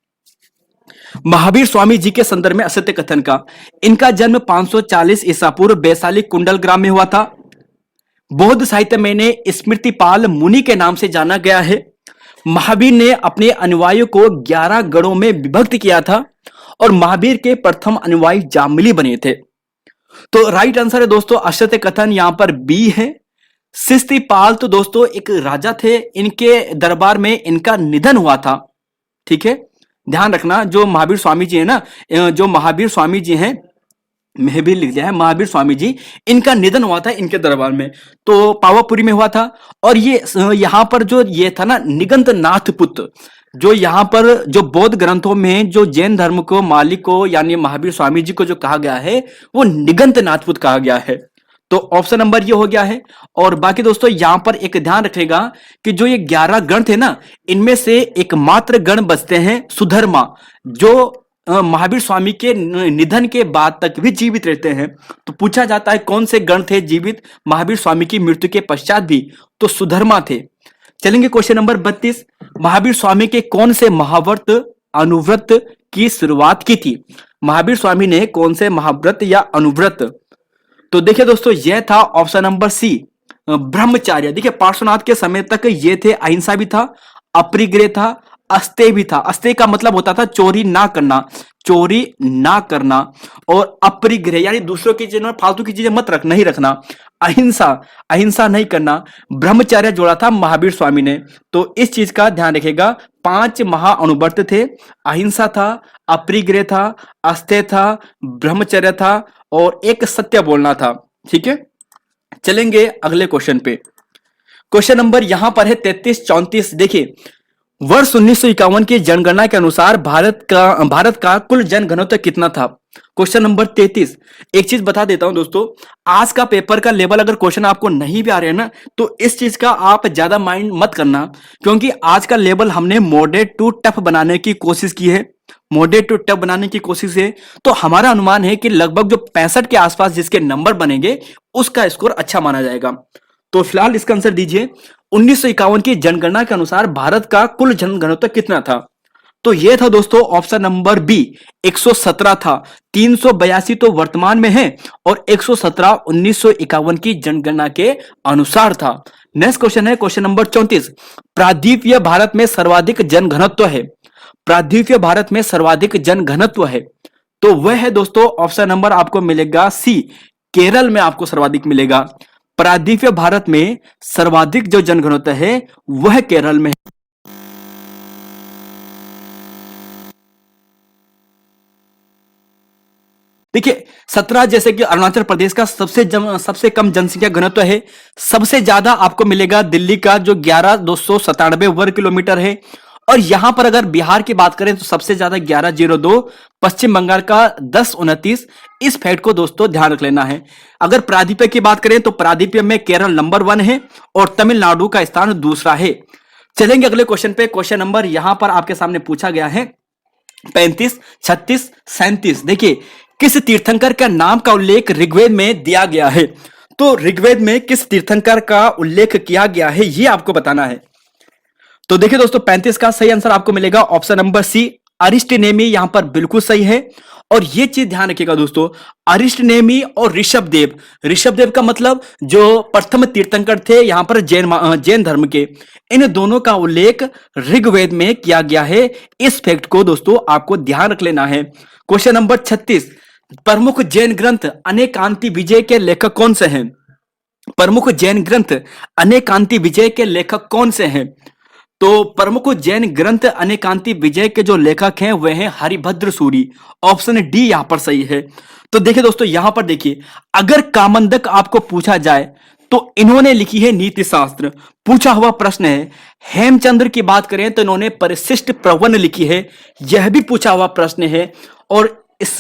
महावीर स्वामी जी के संदर्भ में असत्य कथन का, इनका जन्म 540 ईसा पूर्व वैशाली कुंडल ग्राम में हुआ था। बौद्ध साहित्य में इन्हें स्मृतिपाल मुनि के नाम से जाना गया है। महावीर ने अपने अनुयायियों को 11 गणों में विभक्त किया था और महावीर के प्रथम अनुयायी जामिली बने थे। तो राइट आंसर है दोस्तों असत्य कथन यहां पर बी है। शिस्तिपाल तो दोस्तों एक राजा थे, इनके दरबार में इनका निधन हुआ था। ठीक है, ध्यान रखना, जो महावीर स्वामी जी है ना, जो महावीर स्वामी जी हैं, मैं भी लिख दिया है, महावीर स्वामी जी, इनका निधन हुआ था इनके दरबार में, तो पावापुरी में हुआ था। और ये यहाँ पर जो ये था ना निगंत नाथ पुत्र, जो यहाँ पर जो बौद्ध ग्रंथों में जो जैन धर्म को मालिक को यानी महावीर स्वामी जी को जो कहा गया है वो निगंत नाथपुत कहा गया है। तो ऑप्शन नंबर ये हो गया है। और बाकी दोस्तों यहां पर एक ध्यान रखेगा कि जो ये 11 गण थे ना, इनमें से एकमात्र गण बचते हैं सुधर्मा, जो महावीर स्वामी के निधन के बाद तक भी जीवित रहते हैं। तो पूछा जाता है कौन से गण थे जीवित महावीर स्वामी की मृत्यु के पश्चात भी, तो सुधर्मा थे। चलेंगे क्वेश्चन नंबर 32, महावीर स्वामी के कौन से महाव्रत अनुव्रत की शुरुआत की थी। महावीर स्वामी ने कौन से महाव्रत या अनुव्रत, तो देखिए दोस्तों यह था ऑप्शन नंबर सी ब्रह्मचार्य। देखिए पार्श्वनाथ के समय तक ये थे, अहिंसा भी था, अपरिग्रह था, अस्तेय भी था। अस्तेय का मतलब होता था चोरी ना करना, चोरी ना करना, और अपरिग्रह यानी दूसरों की चीजें फालतू की चीजें मत रखना ही रखना, अहिंसा, अहिंसा नहीं करना, ब्रह्मचर्य जोड़ा था महावीर स्वामी ने। तो इस चीज का ध्यान रखिएगा, 5 महाअनुव्रत थे, अहिंसा था, अपरिग्रह था, अस्तेय था, ब्रह्मचर्य था और एक सत्य बोलना था। ठीक है, चलेंगे अगले क्वेश्चन पे। क्वेश्चन नंबर यहां पर है 33 34। देखिए वर्ष 1951 की जनगणना के अनुसार भारत का कुल जनघनत्व कितना था। Question number 33। एक चीज बता देता हूं दोस्तों, आज का पेपर का लेवल अगर क्वेश्चन आपको नहीं भी आ रहे हैं ना, तो इस चीज का आप ज्यादा माइंड मत करना, क्योंकि आज का लेवल हमने मॉडरेट टू टफ बनाने की कोशिश की है, मॉडरेट टू टफ बनाने की कोशिश है। तो हमारा अनुमान है कि लगभग जो 65 के आसपास जिसके नंबर बनेंगे उसका स्कोर अच्छा माना जाएगा। तो फिलहाल इसका आंसर दीजिए, 1951 की जनगणना के अनुसार भारत का कुल जनघनत्व कितना था। तो यह था दोस्तों ऑप्शन नंबर बी 117 था। 382 तो वर्तमान में है और 117 1951 की जनगणना के अनुसार था। नेक्स्ट क्वेश्चन है क्वेश्चन नंबर 34। प्रायद्वीपीय भारत में सर्वाधिक जनघनत्व है। प्रायद्वीपीय भारत में सर्वाधिक जनघनत्व है, तो वह है दोस्तों ऑप्शन नंबर आपको मिलेगा सी, केरल में आपको सर्वाधिक मिलेगा। प्रायद्वीपीय भारत में सर्वाधिक जो जनघनत्व है वह केरल में है। देखिए 17 जैसे कि अरुणाचल प्रदेश का सबसे कम जनसंख्या घनत्व है। सबसे ज्यादा आपको मिलेगा दिल्ली का जो 11,297 वर्ग किलोमीटर है। और यहां पर अगर बिहार की बात करें तो सबसे ज्यादा 1102, पश्चिम बंगाल का 1029। इस फैक्ट को दोस्तों ध्यान रख लेना है। अगर प्रायद्वीपीय की बात करें तो प्रायद्वीपीय में केरल नंबर 1 है और तमिलनाडु का स्थान दूसरा है। चलेंगे अगले क्वेश्चन पे। क्वेश्चन नंबर यहां पर आपके सामने पूछा गया है 35, 36, 37। देखिए किस तीर्थंकर का नाम का उल्लेख ऋग्वेद में दिया गया है। तो ऋग्वेद में किस तीर्थंकर का उल्लेख किया गया है ये आपको बताना है। तो देखिए दोस्तों 35 का सही आंसर आपको मिलेगा ऑप्शन नंबर सी, अरिष्टनेमी यहां पर बिल्कुल सही है। और ये चीज ध्यान रखिएगा दोस्तों, अरिष्टनेमी और ऋषभदेव, ऋषभदेव का मतलब जो प्रथम तीर्थंकर थे यहां पर जैन धर्म के, इन दोनों का उल्लेख ऋग्वेद में किया गया है। इस फैक्ट को दोस्तों आपको ध्यान रख लेना है। क्वेश्चन नंबर 36, प्रमुख जैन ग्रंथ अनेकांति विजय के लेखक कौन से हैं? प्रमुख जैन ग्रंथ अनेकांति विजय के लेखक कौन से हैं? तो प्रमुख जैन ग्रंथ अनेकांति विजय के जो लेखक हैं वह हैं हरिभद्र सूरी। ऑप्शन डी यहां पर सही है। तो देखिए दोस्तों, यहां पर देखिए, अगर कामंदक आपको पूछा जाए तो इन्होंने लिखी है नीति शास्त्र। पूछा हुआ प्रश्न है। हेमचंद्र की बात करें तो इन्होंने परिशिष्ट प्रवन लिखी है, यह भी पूछा हुआ प्रश्न है। और इस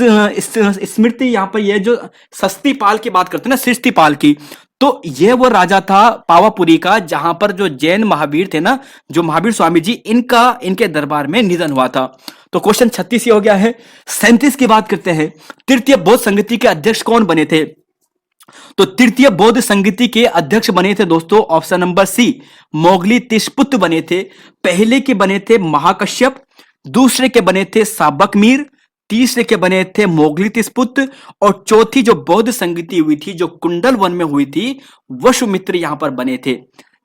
स्मृति यहां पर यह जो सस्तीपाल की बात करते हैं ना, सृष्टिपाल की, तो यह वो राजा था पावापुरी का जहां पर जो जैन महावीर थे ना, जो महावीर स्वामी जी, इनके दरबार में निधन हुआ था। तो क्वेश्चन 36 ये हो गया है। 37 की बात करते हैं, तृतीय बौद्ध संगति के अध्यक्ष कौन बने थे? तो तृतीय बौद्ध संगति के अध्यक्ष बने थे दोस्तों, ऑप्शन नंबर सी, मोगली तिशपुत्र बने थे। पहले के बने थे महाकश्यप, दूसरे के बने थे साबकमीर, तीसरे के बने थे मोगली तिशपुत्र, और चौथी जो बौद्ध संगति हुई थी, जो कुंडल वन में हुई थी, वसुमित्र यहां पर बने थे।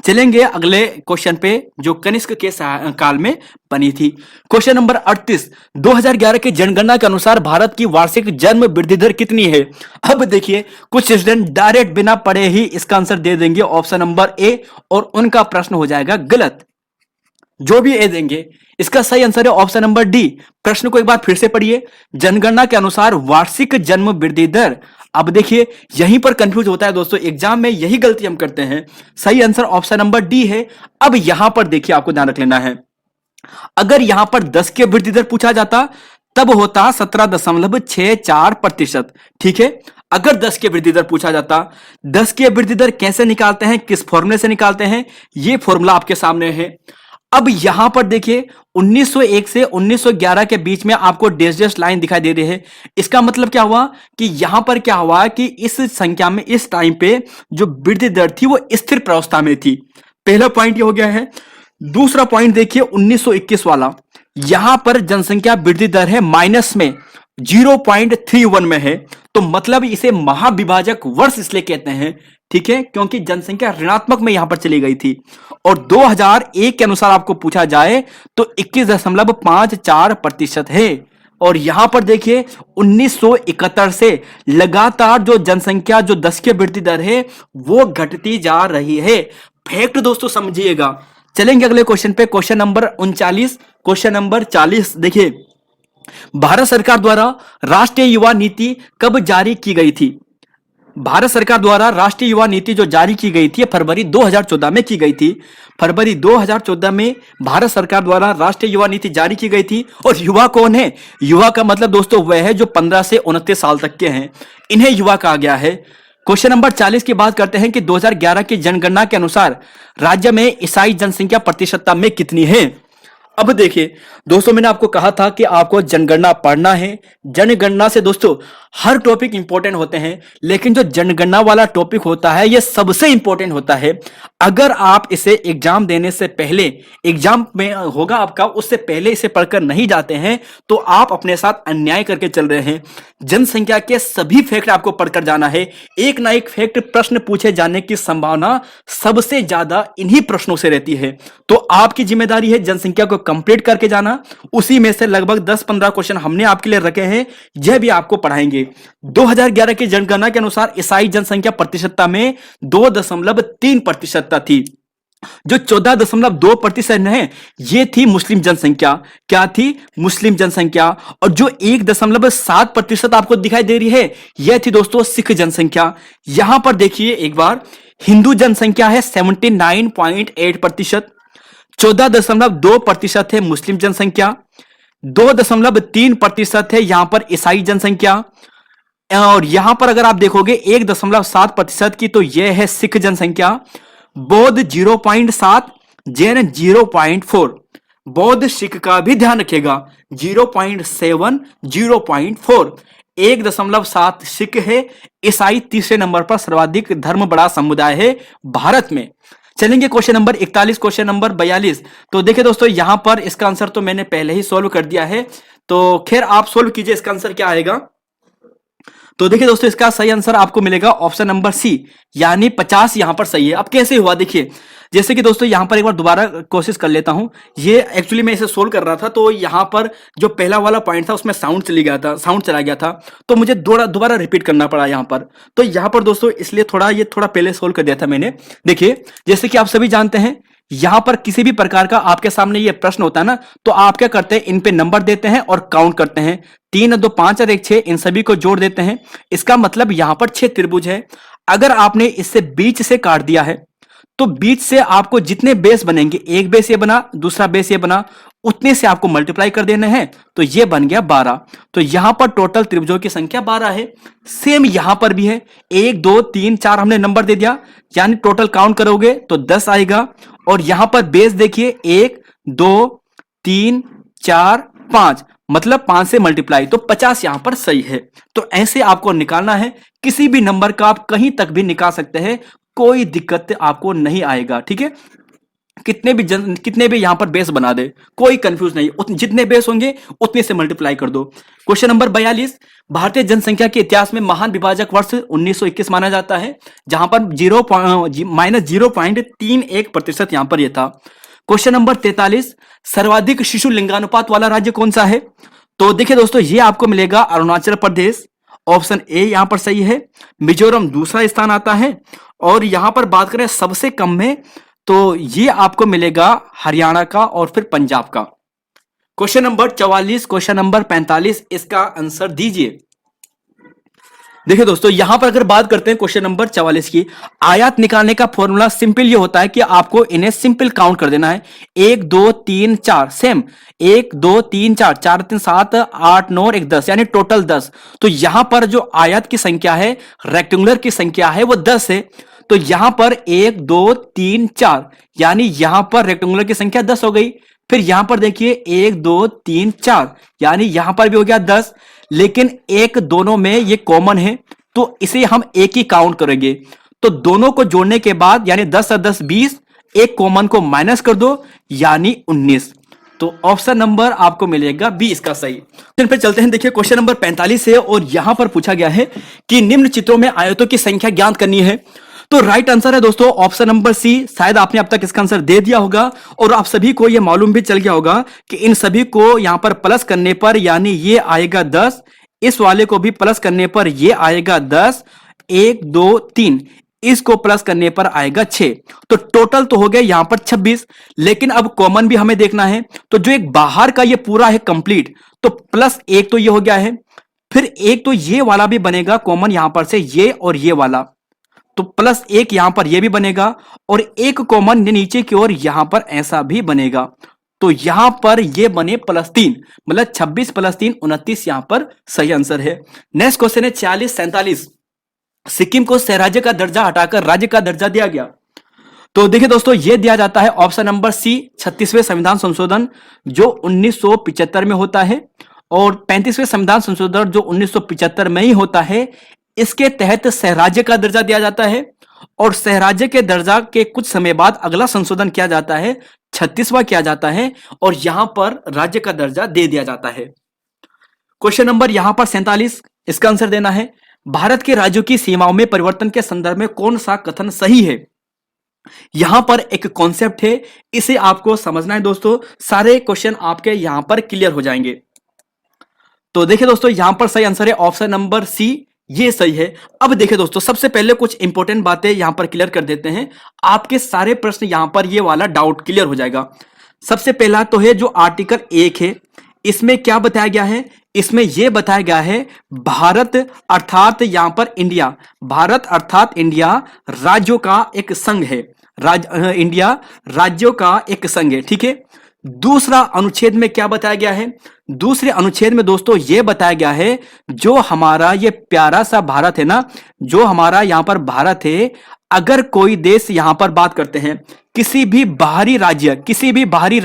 चलेंगे अगले क्वेश्चन पे, जो कनिष्क के काल में बनी थी। क्वेश्चन नंबर 38, 2011 की जनगणना के अनुसार भारत की वार्षिक जन्म वृद्धि दर कितनी है? अब देखिए, कुछ स्टूडेंट डायरेक्ट बिना पढ़े ही इसका आंसर दे देंगे ऑप्शन नंबर ए, और उनका प्रश्न हो जाएगा गलत। जो भी ए देंगे, इसका सही आंसर है ऑप्शन नंबर डी। प्रश्न को एक बार फिर से पढ़िए, जनगणना के अनुसार वार्षिक जन्म वृद्धि दर। अब देखिए, यहीं पर कंफ्यूज होता है दोस्तों, एग्जाम में यही गलती हम करते हैं। सही आंसर ऑप्शन नंबर डी है। अब यहां पर देखिए, आपको ध्यान रख लेना है, अगर यहां पर 10 के वृद्धि दर पूछा जाता तब होता 17.64%। ठीक है, अगर 10 के वृद्धि दर पूछा जाता, 10 के वृद्धि दर कैसे निकालते हैं, किस फॉर्मूले से निकालते हैं, यह फॉर्मूला आपके सामने है। अब यहां पर देखिए, 1901 से 1911 के बीच में आपको डैश डैश लाइन दिखाई दे रही है। इसका मतलब क्या हुआ कि यहां पर क्या हुआ कि इस संख्या में, इस टाइम पे जो वृद्धि दर थी वो स्थिर प्रावस्था में थी। पहला पॉइंट ये हो गया है। दूसरा पॉइंट देखिए, 1921 वाला, यहां पर जनसंख्या वृद्धि दर है माइनस में 0.31 में है। तो मतलब इसे महाविभाजक वर्ष इसलिए कहते हैं, ठीक है, क्योंकि जनसंख्या ऋणात्मक में यहां पर चली गई थी। और 2001 के अनुसार आपको पूछा जाए तो 21.54% है। और यहां पर देखिए, 1971 से लगातार जो जनसंख्या, जो 10 की वृद्धि दर है, वो घटती जा रही है। फैक्ट दोस्तों समझिएगा। चलेंगे अगले क्वेश्चन पे, क्वेश्चन नंबर 39। क्वेश्चन नंबर 40 देखिए, भारत सरकार द्वारा राष्ट्रीय युवा नीति कब जारी की गई थी? भारत सरकार द्वारा राष्ट्रीय युवा नीति जो जारी की गई थी, फरवरी 2014 में की गई थी। फरवरी 2014 में भारत सरकार द्वारा राष्ट्रीय युवा नीति जारी की गई थी। और युवा कौन है? युवा का मतलब दोस्तों वह है जो 15 से 29 साल तक के हैं, इन्हें युवा कहा गया है। क्वेश्चन नंबर 40 की बात करते हैं कि 2011 की जनगणना के अनुसार राज्य में ईसाई जनसंख्या प्रतिशतता में कितनी है? अब देखिए दोस्तों, मैंने आपको कहा था कि आपको जनगणना पढ़ना है। जनगणना से दोस्तों हर टॉपिक इंपॉर्टेंट होते हैं, लेकिन जो जनगणना वाला टॉपिक होता है यह सबसे इंपॉर्टेंट होता है। अगर आप इसे एग्जाम देने से पहले, एग्जाम में होगा आपका, उससे पहले इसे पढ़कर नहीं जाते हैं तो आप अपने साथ अन्याय करके चल रहे हैं। जनसंख्या के सभी फैक्ट आपको पढ़कर जाना है। एक ना एक फैक्ट प्रश्न पूछे जाने की संभावना सबसे ज्यादा इन्हीं प्रश्नों से रहती है। तो आपकी जिम्मेदारी है जनसंख्या को कंप्लीट करके जाना। उसी में से लगभग 10-15 क्वेश्चन हमने आपके लिए रखे हैं, यह भी आपको पढ़ाएंगे। 2011 की जनगणना के अनुसार ईसाई जनसंख्या प्रतिशतता में 2.3% थी। जो 14.2% है, यह थी मुस्लिम जनसंख्या। क्या थी? मुस्लिम जनसंख्या। और जो 1.7% आपको दिखाई दे रही है, यह थी दोस्तों सिख जनसंख्या। यहां पर देखिए एक बार, हिंदू जनसंख्या है 79.8%, 14.2% है मुस्लिम जनसंख्या, 2.3% है यहां पर ईसाई जनसंख्या, और यहां पर अगर आप देखोगे 1.7% की, तो यह है सिख जनसंख्या। बौद्ध 0.7, जैन 0.4, बौद्ध सिख का भी ध्यान रखिएगा, 0.7, 0.4, 1.7 सिख है। ईसाई तीसरे नंबर पर सर्वाधिक धर्म बड़ा समुदाय है भारत में। चलेंगे क्वेश्चन नंबर 41, क्वेश्चन नंबर 42। तो देखिए दोस्तों, यहां पर इसका आंसर तो मैंने पहले ही सोल्व कर दिया है, तो खैर आप सोल्व कीजिए इसका आंसर क्या आएगा। तो देखिए दोस्तों, इसका सही आंसर आपको मिलेगा ऑप्शन नंबर सी, यानी 50 यहां पर सही है। अब कैसे हुआ देखिए, जैसे कि दोस्तों यहां पर एक बार दोबारा कोशिश कर लेता हूं। ये एक्चुअली मैं इसे सोल्व कर रहा था, तो यहां पर जो पहला वाला पॉइंट था उसमें साउंड चला गया था, तो मुझे दोबारा रिपीट करना पड़ा यहां पर। तो यहां पर दोस्तों इसलिए थोड़ा पहले सोल्व कर दिया था मैंने। देखिए, जैसे कि आप सभी जानते हैं, यहां पर किसी भी प्रकार का आपके सामने ये प्रश्न होता है ना, तो आप क्या करते हैं, इन पे नंबर देते हैं और काउंट करते हैं। 3 2 5 और 1 6, इन सभी को जोड़ देते हैं। इसका मतलब यहां पर 6 त्रिभुज है। अगर आपने इससे बीच से काट दिया है, तो बीच से आपको जितने बेस बनेंगे, एक बेस ये बना, दूसरा बेस ये बना, उतने से आपको मल्टीप्लाई कर देना है, तो ये बन गया 12। तो यहां पर टोटल त्रिभुजों की संख्या 12 है। सेम यहां पर भी है, 1 2 3 4 हमने नंबर दे दिया, यानी टोटल काउंट करोगे तो 10 आएगा। और यहां पर बेस देखिए, 1 2 3 4 5, मतलब 5 से मल्टीप्लाई, तो 50 यहां पर सही है। तो ऐसे आपको निकालना है, किसी भी नंबर का आप कहीं तक भी निकाल सकते हैं, कोई दिक्कत आपको नहीं आएगा, ठीक है। कितने भी यहां पर बेस बना दे, कोई कंफ्यूज नहीं, जितने बेस होंगे उतने से मल्टीप्लाई कर दो। क्वेश्चन नंबर 42, भारतीय जनसंख्या के इतिहास में महान विभाजक वर्ष 1921 माना जाता है, जहां पर -0.31% यहां पर यह था। क्वेश्चन नंबर 43, सर्वाधिक शिशु लिंगानुपात वाला राज्य कौन सा है? तो देखिए दोस्तों, ये आपको मिलेगा अरुणाचल प्रदेश, ऑप्शन ए यहां पर सही है। मिजोरम दूसरा स्थान आता है, और यहां पर बात करें सबसे कम में, तो ये आपको मिलेगा हरियाणा का और फिर पंजाब का। क्वेश्चन नंबर 44, क्वेश्चन नंबर 45, इसका आंसर दीजिए। देखिए दोस्तों, यहां पर अगर बात करते हैं क्वेश्चन नंबर 44 की, आयत निकालने का फॉर्मूला सिंपल ये होता है कि आपको इन्हें सिंपल काउंट कर देना है। 1 2 3 4, सेम 1 2 3 4, 4 3 7 8 9 और 1 10, यानी टोटल 10। तो यहां पर जो आयत की संख्या है, रेक्टेंगुलर की संख्या है, वो 10 है। तो यहां पर 1 2 3 4, यानी यहां पर रेक्टेंगुलर की संख्या 10 हो गई। फिर यहां पर देखिए 1 2 3 4, यानी यहां पर भी हो गया 10, लेकिन एक दोनों में ये कॉमन है, तो इसे हम एक ही काउंट करेंगे। तो दोनों को जोड़ने के बाद, यानी 10 और 10 20, एक कॉमन को माइनस कर दो, यानी 19। तो ऑप्शन नंबर आपको मिलेगा बी इसका सही। क्वेश्चन पे चलते हैं। देखिए क्वेश्चन नंबर 45 है, और यहां पर पूछा गया है कि निम्न चित्रों में आयतों की संख्या ज्ञात करनी है। तो राइट आंसर है दोस्तों ऑप्शन नंबर सी। शायद आपने अब तक इसका आंसर दे दिया होगा, और आप सभी को यह मालूम भी चल गया होगा कि इन सभी को यहां पर प्लस करने पर, यानी ये आएगा 10, इस वाले को भी प्लस करने पर ये आएगा 10, 1 2 3, इसको प्लस करने पर आएगा 6। तो टोटल तो हो गया यहां पर 26, लेकिन अब कॉमन भी हमें देखना है। तो जो एक बाहर का ये पूरा है कंप्लीट, तो प्लस 1 तो ये हो गया है, फिर एक तो ये वाला भी बनेगा कॉमन यहां पर से, ये और ये वाला, तो प्लस 1 यहां पर ये भी बनेगा, और एक कॉमन नीचे की ओर यहां पर ऐसा भी बनेगा। तो यहां पर ये बने +3, मतलब 26 + 3 29 यहां पर सही आंसर है। नेक्स्ट क्वेश्चन है 46 47, सिक्किम को सहराज्य का दर्जा हटाकर राज्य का दर्जा दिया गया। तो देखिए दोस्तों, यह दिया जाता है ऑप्शन नंबर सी, 36वें संविधान संशोधन जो 1975 में होता है, और 35वें संविधान संशोधन जो 1975 में ही होता है। इसके तहत सहराज्य का दर्जा दिया जाता है, और सहराज्य के दर्जा के कुछ समय बाद अगला संशोधन किया जाता है, 36वां किया जाता है, और यहां पर राज्य का दर्जा दे दिया जाता है। क्वेश्चन नंबर यहां पर 47, इसका आंसर देना है। भारत के राज्यों की सीमाओं में परिवर्तन के संदर्भ में कौन सा कथन सही है? यहां पर एक कॉन्सेप्ट है, इसे आपको समझना है दोस्तों। सारे क्वेश्चन आपके यहां पर क्लियर हो जाएंगे। तो देखिए दोस्तों, यहां पर सही आंसर है ऑप्शन नंबर सी, ये सही है। अब देखिए दोस्तों, सबसे पहले कुछ इंपॉर्टेंट बातें यहां पर क्लियर कर देते हैं। आपके सारे प्रश्न यहां पर ये वाला डाउट क्लियर हो जाएगा। सबसे पहला तो है जो आर्टिकल 1 है, इसमें क्या बताया गया है? इसमें यह बताया गया है भारत अर्थात यहां पर इंडिया, भारत अर्थात इंडिया राज्यों का एक संघ है। इंडिया राज्यों का एक संघ है, ठीक है। दूसरा अनुच्छेद में क्या बताया गया है? दूसरे अनुच्छेद में दोस्तों यह बताया गया है, जो हमारा ये प्यारा सा भारत है ना, जो हमारा यहां पर भारत है, अगर कोई देश यहां पर बात करते हैं, किसी भी बाहरी राज्य, किसी भी बाहरी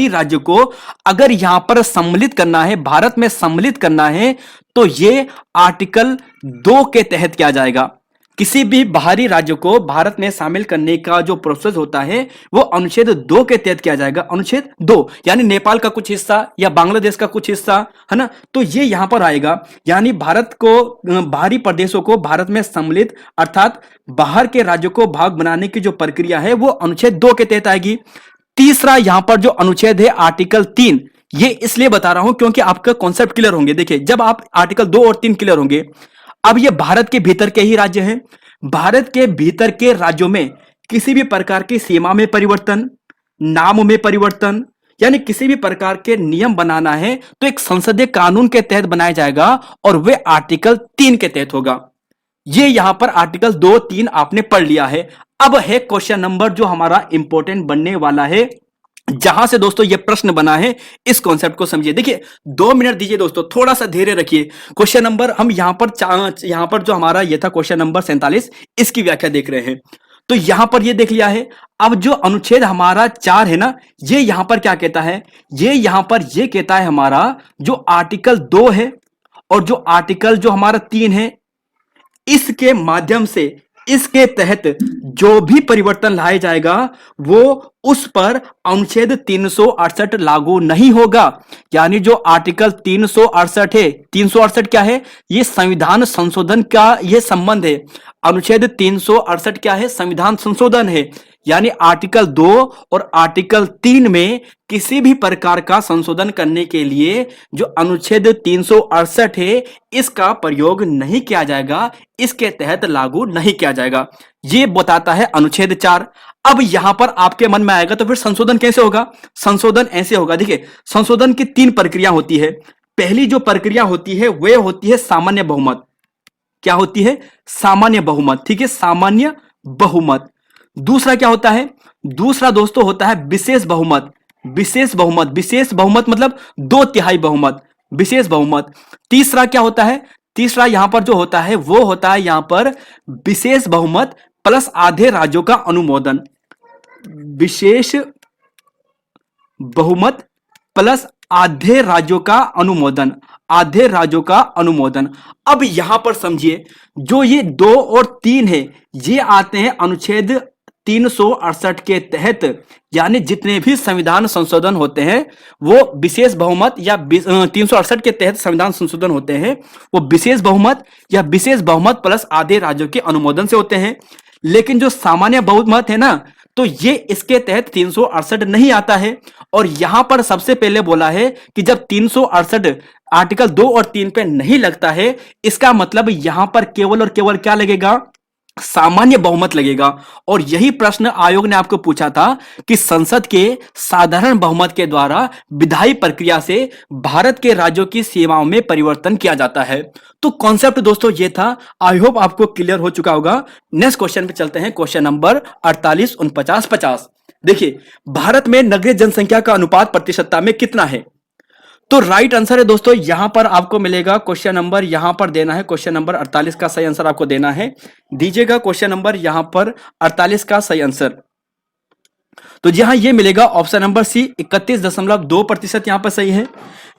राज्य को अगर यहां पर सम्मिलित करना है, भारत में सम्मिलित करना है, तो ये आर्टिकल 2 के तहत किया जाएगा। किसी भी बाहरी राज्य को भारत में शामिल करने का जो प्रोसेस होता है वो अनुच्छेद 2 के तहत किया जाएगा। अनुच्छेद 2 यानी नेपाल का कुछ हिस्सा या बांग्लादेश का कुछ हिस्सा, है ना, तो ये यहां पर आएगा। यानी भारत को बाहरी प्रदेशों को भारत में सम्मिलित अर्थात बाहर के राज्यों को भाग बनाने की जो प्रक्रिया है वो अनुच्छेद 2 के तहत आएगी। तीसरा यहां पर जो अनुच्छेद है आर्टिकल 3, ये इसलिए बता रहा हूं क्योंकि आपका कॉन्सेप्ट क्लियर होंगे। देखिए जब आप आर्टिकल 2 और 3 क्लियर होंगे, अब ये भारत के भीतर के ही राज्य हैं। भारत के भीतर के राज्यों में किसी भी प्रकार की सीमा में परिवर्तन, नाम में परिवर्तन, यानी किसी भी प्रकार के नियम बनाना है तो एक संसदीय कानून के तहत बनाया जाएगा और वे आर्टिकल 3 के तहत होगा। ये यहां पर आर्टिकल 2, 3 आपने पढ़ लिया है। अब है क्वेश्चन नंबर जो हमारा इंपॉर्टेंट बनने वाला है, जहां से दोस्तों ये प्रश्न बना है, इस कॉन्सेप्ट को समझिए। देखिए 2 मिनट दीजिए दोस्तों, थोड़ा सा धैर्य रखिए। क्वेश्चन नंबर हम यहां पर जो हमारा ये था क्वेश्चन नंबर 47, इसकी व्याख्या देख रहे हैं। तो यहां पर ये देख लिया है। अब जो अनुच्छेद हमारा 4 है ना, ये यहां पर क्या कहता है, ये यहां पर ये कहता है हमारा जो आर्टिकल 2 है और जो आर्टिकल जो हमारा 3 है, इसके माध्यम से इसके तहत जो भी परिवर्तन लाया जाएगा वो उस पर अनुच्छेद 368 लागू नहीं होगा। यानी जो आर्टिकल 368 है, 368 क्या है, ये संविधान संशोधन का ये संबंध है। अनुच्छेद 368 क्या है, संविधान संशोधन है। यानी आर्टिकल 2 और आर्टिकल 3 में किसी भी प्रकार का संशोधन करने के लिए जो अनुच्छेद 368 है इसका प्रयोग नहीं किया जाएगा, इसके तहत लागू नहीं किया जाएगा। ये बताता है अनुच्छेद 4। अब यहां पर आपके मन में आएगा तो फिर संशोधन कैसे होगा, संशोधन ऐसे होगा। देखिए संशोधन की 3 प्रक्रिया होती है। पहली जो प्रक्रिया होती है वह होती है सामान्य बहुमत। क्या होती है, सामान्य बहुमत, ठीक है, सामान्य बहुमत। दूसरा क्या होता है, दूसरा दोस्तों होता है विशेष बहुमत। विशेष बहुमत, विशेष बहुमत मतलब 2/3 बहुमत, विशेष बहुमत। तीसरा क्या होता है, तीसरा यहां पर जो होता है वो होता है यहां पर विशेष बहुमत प्लस आधे राज्यों का अनुमोदन। विशेष बहुमत प्लस आधे राज्यों का अनुमोदन, आधे राज्यों का अनुमोदन। अब यहां पर समझिए जो ये 2 और 3 है ये आते हैं अनुच्छेद 368 के तहत। यानी जितने भी संविधान संशोधन होते हैं वो विशेष बहुमत या 368 के तहत संविधान संशोधन होते हैं वो विशेष बहुमत या विशेष बहुमत प्लस आधे राज्यों के अनुमोदन से होते हैं। लेकिन जो सामान्य बहुमत है ना, तो ये इसके तहत 368 नहीं आता है। और यहां पर सबसे पहले बोला है कि जब 368 आर्टिकल 2 और 3 पे नहीं लगता है, इसका मतलब यहां पर केवल और केवल क्या लगेगा, सामान्य बहुमत लगेगा। और यही प्रश्न आयोग ने आपको पूछा था कि संसद के साधारण बहुमत के द्वारा विधायी प्रक्रिया से भारत के राज्यों की सीमाओं में परिवर्तन किया जाता है। तो कॉन्सेप्ट दोस्तों ये था, आई होप आपको क्लियर हो चुका होगा। नेक्स्ट क्वेश्चन पे चलते हैं, क्वेश्चन नंबर 48, 49, 50। देखिए भारत में नगरीय जनसंख्या का अनुपात प्रतिशतता में कितना है। तो राइट आंसर है दोस्तों यहां पर आपको मिलेगा, क्वेश्चन नंबर यहां पर देना है, क्वेश्चन नंबर 48 का सही आंसर आपको देना है। दीजिएगा क्वेश्चन नंबर यहां पर 48 का सही आंसर। तो जहां ये मिलेगा ऑप्शन नंबर सी 31.2% यहां पर सही है।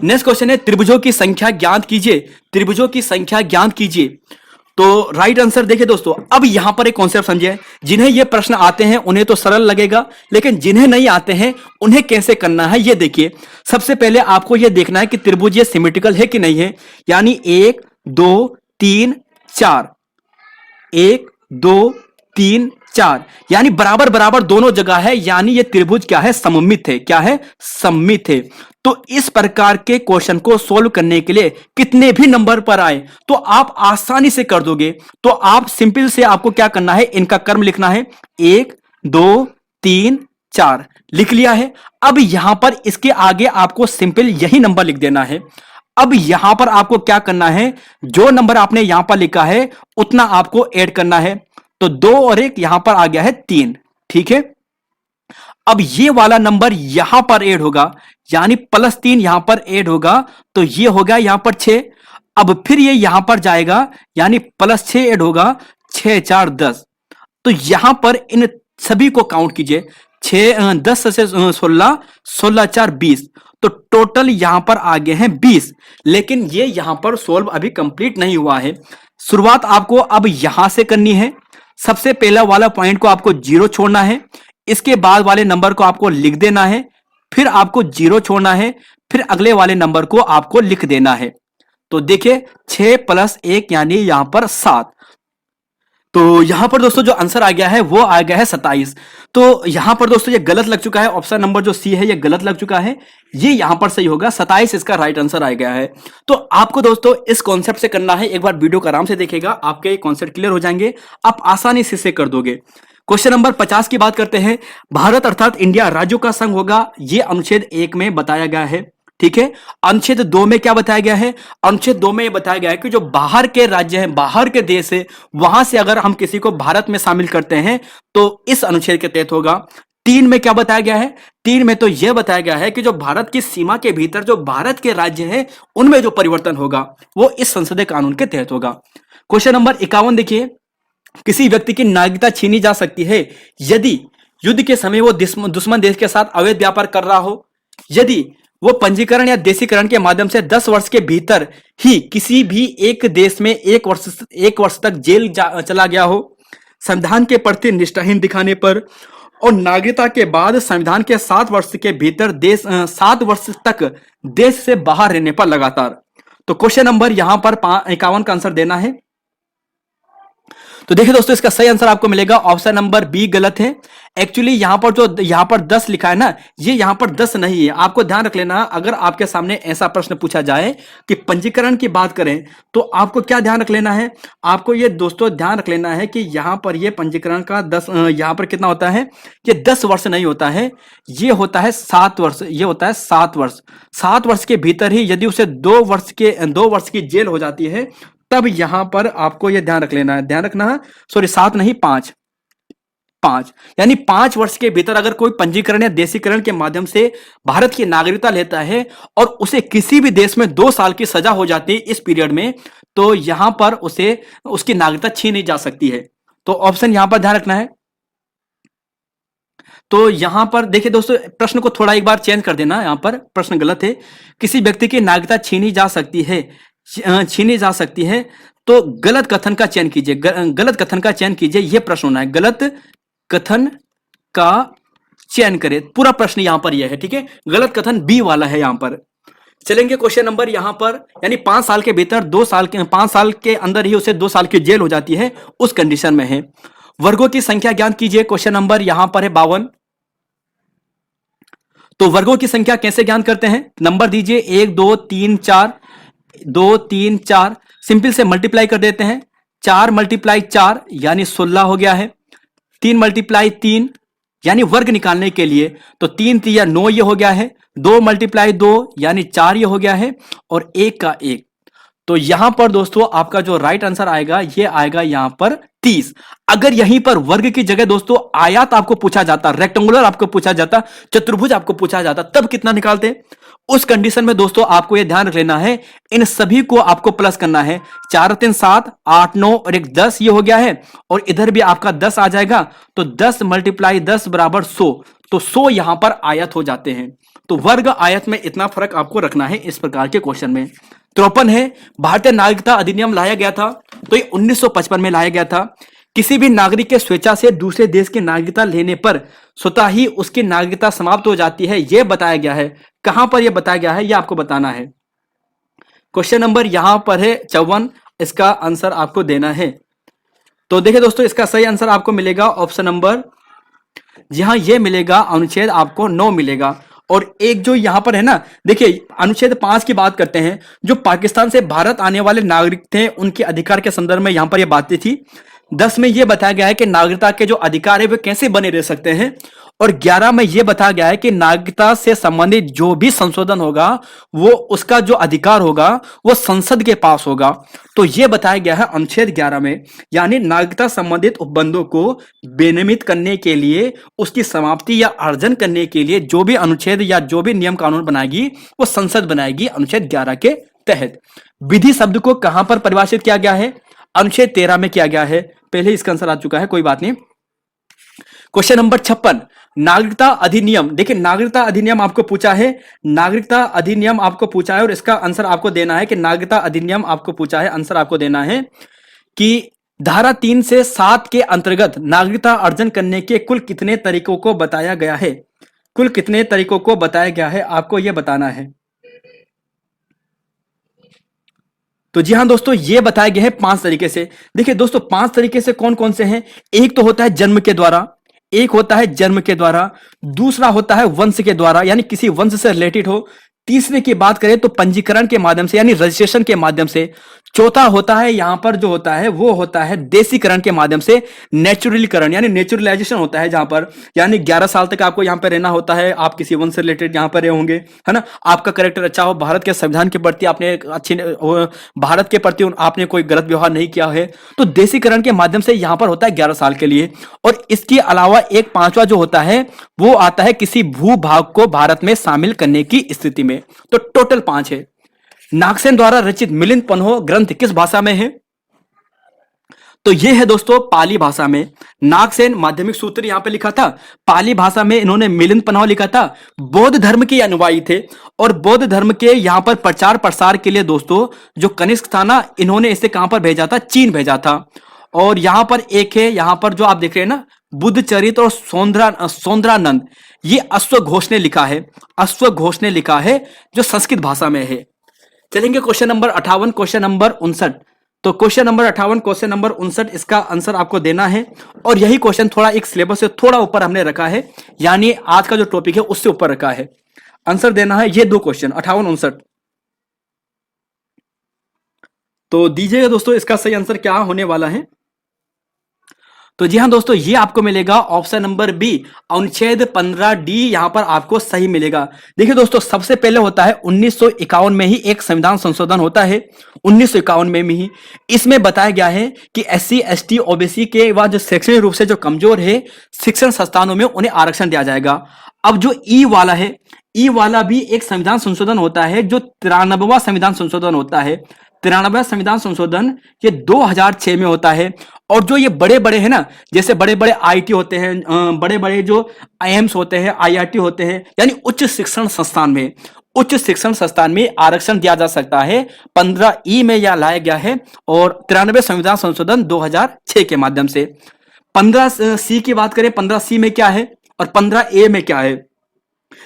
नेक्स्ट क्वेश्चन है त्रिभुजों की संख्या ज्ञात कीजिए, त्रिभुजों की संख्या ज्ञात कीजिए। तो राइट आंसर देखिए दोस्तों, अब यहां पर एक कॉन्सेप्ट समझिए। जिन्हें ये प्रश्न आते हैं उन्हें तो सरल लगेगा, लेकिन जिन्हें नहीं आते हैं उन्हें कैसे करना है ये देखिए। सबसे पहले आपको ये देखना है कि त्रिभुज ये सिमेट्रिकल है कि नहीं है। यानी 1 2 3 4, 1 2 3 4, यानी बराबर बराबर दोनों जगह है। यानी ये त्रिभुज क्या है, सममित है। क्या है, सममित है। तो इस प्रकार के क्वेश्चन को सोल्व करने के लिए कितने भी नंबर पर आए तो आप आसानी से कर दोगे। तो आप सिंपल से आपको क्या करना है, इनका क्रम लिखना है, 1 2 3 4 लिख लिया है। अब यहां पर इसके आगे आपको सिंपल यही नंबर लिख देना है। अब यहां पर आपको क्या करना है, जो नंबर आपने यहां पर लिखा है उतना आपको ऐड करना है। तो 2 और 1 यहां पर आ गया है 3, ठीक है। अब ये वाला नंबर यहां पर ऐड होगा, यानी +3 यहां पर ऐड होगा, तो ये हो गया यहां पर 6। अब फिर ये यहां पर जाएगा, यानी +6 ऐड होगा, 6 4 10। तो यहां पर इन सभी को काउंट कीजिए, 6 10 से 16, 16 4 20। तो टोटल यहां पर आ गए हैं 20। लेकिन ये यहां पर सोल्व अभी कंप्लीट नहीं हुआ है। शुरुआत आपको अब यहां से करनी है। सबसे पहला वाला पॉइंट को आपको जीरो छोड़ना है, इसके बाद वाले नंबर को आपको लिख देना है, फिर आपको जीरो छोड़ना है, फिर अगले वाले नंबर को आपको लिख देना है। तो देखिए 6 + 1 यानी यहां पर 7। तो यहां पर दोस्तों जो आंसर आ गया है वो आ गया है 27। तो यहां पर दोस्तों ये गलत लग चुका है, ऑप्शन नंबर जो सी है ये गलत लग चुका है, ये यहां पर सही होगा, 27 इसका राइट आंसर आ गया है। तो आपको दोस्तों इस कॉन्सेप्ट से करना है, एक बार वीडियो को आराम से देखिएगा, आपके कॉन्सेप्ट क्लियर हो जाएंगे, आप आसानी से इसे कर दोगे। क्वेश्चन नंबर 50 की बात करते हैं। भारत अर्थात इंडिया राज्यों का संघ होगा, यह अनुच्छेद 1 में बताया गया है। ठीक है, अनुच्छेद 2 में क्या बताया गया है? अनुच्छेद 2 में यह बताया गया है कि जो बाहर के राज्य हैं, बाहर के देश है, वहां से अगर हम किसी को भारत में शामिल करते हैं तो इस अनुच्छेद के तहत होगा। 3 में क्या बताया गया है? 3 में तो यह बताया गया है कि जो भारत की सीमा के भीतर जो भारत के राज्य हैं उनमें जो परिवर्तन होगा वो इस संसदीय कानून के तहत होगा। क्वेश्चन नंबर 51 देखिए, किसी व्यक्ति की नागरिकता छीनी जा सकती है यदि युद्ध के समय वो दुश्मन देश के साथ अवैध व्यापार कर रहा हो, यदि वो पंजीकरण या देशीकरण के माध्यम से 10 वर्ष के भीतर ही किसी भी एक देश में 1 वर्ष तक जेल चला गया हो, संविधान के प्रति निष्ठाहीन दिखाने पर, और नागरिकता के बाद संविधान के 7 वर्ष के भीतर 7 वर्ष तक देश से बाहर रहने पर लगातार। तो क्वेश्चन नंबर यहां पर 51 का आंसर देना है। तो देखिए दोस्तों इसका सही आंसर आपको मिलेगा ऑप्शन नंबर बी गलत है। एक्चुअली यहां पर जो यहां पर 10 लिखा है ना, ये यहां पर 10 नहीं है। आपको ध्यान रख लेना, अगर आपके सामने ऐसा प्रश्न पूछा जाए कि पंजीकरण की बात करें तो आपको क्या ध्यान रख लेना है? आपको ये दोस्तों ध्यान रख लेना है कि यहां पर ये पंजीकरण का 10 यहां पर कितना होता है? ये 10 वर्ष नहीं होता है, ये होता है 7 वर्ष। ये होता है 7 वर्ष। 7 वर्ष के भीतर ही यदि उसे 2 वर्ष की जेल हो जाती है तब यहां पर आपको यह ध्यान रख लेना है, ध्यान रखना है, सॉरी 7 नहीं 5 यानी 5 वर्ष के भीतर अगर कोई पंजीकरण या देशीकरण के माध्यम से भारत की नागरिकता लेता है और उसे किसी भी देश में 2 साल की सजा हो जाती है इस पीरियड में, तो यहां पर उसे उसकी नागरिकता छीनी जा सकती है। तो ऑप्शन यहां पर ध्यान रखना है। तो यहां पर देखिए दोस्तों प्रश्न को थोड़ा एक बार चेंज कर देना, यहां पर प्रश्न गलत है। किसी व्यक्ति की नागरिकता छीनी जा सकती है, तो गलत कथन का चयन कीजिए, गलत कथन का चयन कीजिए, यह प्रश्न होना है, गलत कथन का चयन करें। पूरा प्रश्न यहां पर यह है, ठीक है, गलत कथन बी वाला है। यहां पर चलेंगे क्वेश्चन नंबर यहां पर, यानी 5 साल के भीतर 5 साल के अंदर ही उसे 2 साल की जेल हो जाती है, उस कंडीशन में है। वर्गों की संख्या ज्ञात कीजिए, क्वेश्चन नंबर यहां पर है 52। तो वर्गों की संख्या कैसे ज्ञात करते हैं? नंबर दीजिए 1 2 3 4, 2 3 4, सिंपल से मल्टीप्लाई कर देते हैं। 4 × 4 यानी 16 हो गया है। 3 × 3 यानी वर्ग निकालने के लिए तो 3 3 9 ये हो गया है। 2 × 2 यानी 4 ये हो गया है, और 1 का 1। तो यहां पर दोस्तों आपका जो राइट आंसर आएगा ये आएगा यहां पर 30। अगर यहीं पर वर्ग की जगह दोस्तों आयत आपको पूछा जाता, रेक्टेंगुलर आपको पूछा जाता, चतुर्भुज आपको पूछा जाता, तब कितना निकालते? उस कंडीशन में दोस्तों आपको यह ध्यान रख लेना है, इन सभी को आपको प्लस करना है। 4 3 7 8 9 और 1 10 ये हो गया है, और इधर भी आपका 10 आ जाएगा। तो 10 × 10 = 100। तो 100 यहां पर आयत हो जाते हैं। तो वर्ग आयत में इतना फर्क आपको रखना है इस प्रकार के क्वेश्चन में। 53 है, भारतीय नागरिकता अधिनियम लाया गया था, तो ये 1955 में लाया गया था। किसी भी नागरिक के स्वेच्छा से दूसरे देश की नागरिकता लेने पर स्वतः ही उसकी नागरिकता समाप्त हो जाती है, यह बताया गया है। कहां पर यह बताया गया है, यह आपको बताना है। क्वेश्चन नंबर यहां पर है 54, इसका आंसर आपको देना है। तो देखिए दोस्तों इसका सही आंसर आपको मिलेगा ऑप्शन नंबर, जी हाँ ये मिलेगा, अनुच्छेद आपको 9 मिलेगा। और एक जो यहां पर है ना, देखिए अनुच्छेद 5 की बात करते हैं, जो पाकिस्तान से भारत आने वाले नागरिक थे उनके अधिकार के संदर्भ में यहां पर यह बातें थी। 10 में यह बताया गया है कि नागरिकता के जो अधिकार है वे कैसे बने रह सकते हैं, और 11 में यह बताया गया है कि नागरिकता से संबंधित जो भी संशोधन होगा वो उसका जो अधिकार होगा वो संसद के पास होगा। तो यह बताया गया है अनुच्छेद 11 में, यानी नागरिकता संबंधित उपबंधों को विनियमित करने के लिए, उसकी समाप्ति या अर्जन करने के लिए जो भी अनुच्छेद या जो भी नियम कानून बनाएगी वो संसद बनाएगी अनुच्छेद 11 के तहत। विधि शब्द को कहां पर परिभाषित किया गया है? अनुच्छेद 13 में किया गया है। पहले इसका आंसर आ चुका है, कोई बात नहीं। क्वेश्चन नंबर 56, नागरिकता अधिनियम, देखिए नागरिकता अधिनियम आपको पूछा है, नागरिकता अधिनियम आपको पूछा है और इसका आंसर आपको देना है कि नागरिकता अधिनियम आपको पूछा है, आंसर आपको देना है कि धारा 3 से 7 के अंतर्गत नागरिकता अर्जन करने के कुल कितने तरीकों को बताया गया है, कुल कितने तरीकों को बताया गया है, आपको यह बताना है। तो जी हां दोस्तों, ये बताया गया है 5 तरीके से। देखिए दोस्तों 5 तरीके से कौन कौन से हैं, एक तो होता है जन्म के द्वारा, एक होता है जन्म के द्वारा, दूसरा होता है वंश के द्वारा यानी किसी वंश से रिलेटेड हो, तीसरे की बात करें तो पंजीकरण के माध्यम से यानी रजिस्ट्रेशन के माध्यम से, चौथा होता है यहां पर जो होता है वो होता है देशीकरण के माध्यम से, नेचुरलीकरण यानी नेचुरलाइजेशन होता है जहां पर यानी 11 साल तक आपको यहां पर रहना होता है, आप किसी वंश से रिलेटेड यहां पर रहे होंगे, है ना, आपका करेक्टर अच्छा हो, भारत के संविधान के प्रति आपने अच्छी भारत के प्रति आपने कोई गलत व्यवहार नहीं किया है, तो देशीकरण के माध्यम से यहां पर होता है 11 साल के लिए। और इसके अलावा एक पांचवा जो होता है वो आता है किसी भूभाग को भारत में शामिल करने की स्थिति में। तो टोटल 5 है। नागसेन द्वारा रचित मिलिंद पन्हो ग्रंथ किस भाषा में है, तो यह है दोस्तों पाली भाषा में। नागसेन माध्यमिक सूत्र यहां पे लिखा था, पाली भाषा में इन्होंने मिलिंद पन्हो लिखा था, बौद्ध धर्म के अनुयायी थे और बौद्ध धर्म के यहां पर प्रचार प्रसार के लिए दोस्तों जो कनिष्क था ना, इन्होंने इसे कहां पर भेजा था, चीन भेजा था। और यहां पर एक है, यहां पर जो आप देख रहे हैं ना बुद्ध चरित्र और सौंदरानंद, ये अश्व घोष ने लिखा है, अश्व घोष ने लिखा है जो संस्कृत भाषा में है। चलेंगे क्वेश्चन नंबर 58, क्वेश्चन नंबर 59। तो क्वेश्चन नंबर 58, क्वेश्चन नंबर 59, इसका आंसर आपको देना है। और यही क्वेश्चन थोड़ा एक सिलेबस से थोड़ा ऊपर हमने रखा है, यानी आज का जो टॉपिक है उससे ऊपर रखा है। आंसर देना है ये 2 क्वेश्चन 58, 59। तो दीजिएगा दोस्तों इसका सही आंसर क्या होने वाला है। तो जी हाँ दोस्तों, ये आपको मिलेगा ऑप्शन नंबर बी, अनुच्छेद 15 डी यहां पर आपको सही मिलेगा। देखिए दोस्तों सबसे पहले होता है 1951 में ही एक संविधान संशोधन होता है, 1951 में ही इसमें बताया गया है कि SC ST OBC के बाद जो शैक्षणिक रूप से जो कमजोर है शिक्षण संस्थानों में उन्हें आरक्षण दिया जाएगा। अब जो ई वाला है, ई वाला भी एक संविधान संशोधन होता है जो 93वां संविधान संशोधन होता है। 93वां संविधान संशोधन ये 2006 में होता है। और जो ये बड़े बड़े हैं ना, जैसे बड़े बड़े आईटी होते हैं, बड़े बड़े जो आईएम्स होते हैं, आईआईटी होते हैं, यानी उच्च शिक्षण संस्थान में, उच्च शिक्षण संस्थान में आरक्षण दिया जा सकता है। 15E में यह लाया गया है और 93 संविधान संशोधन 2006 के माध्यम से। 15C की बात करें, 15C में क्या है और 15A में क्या है।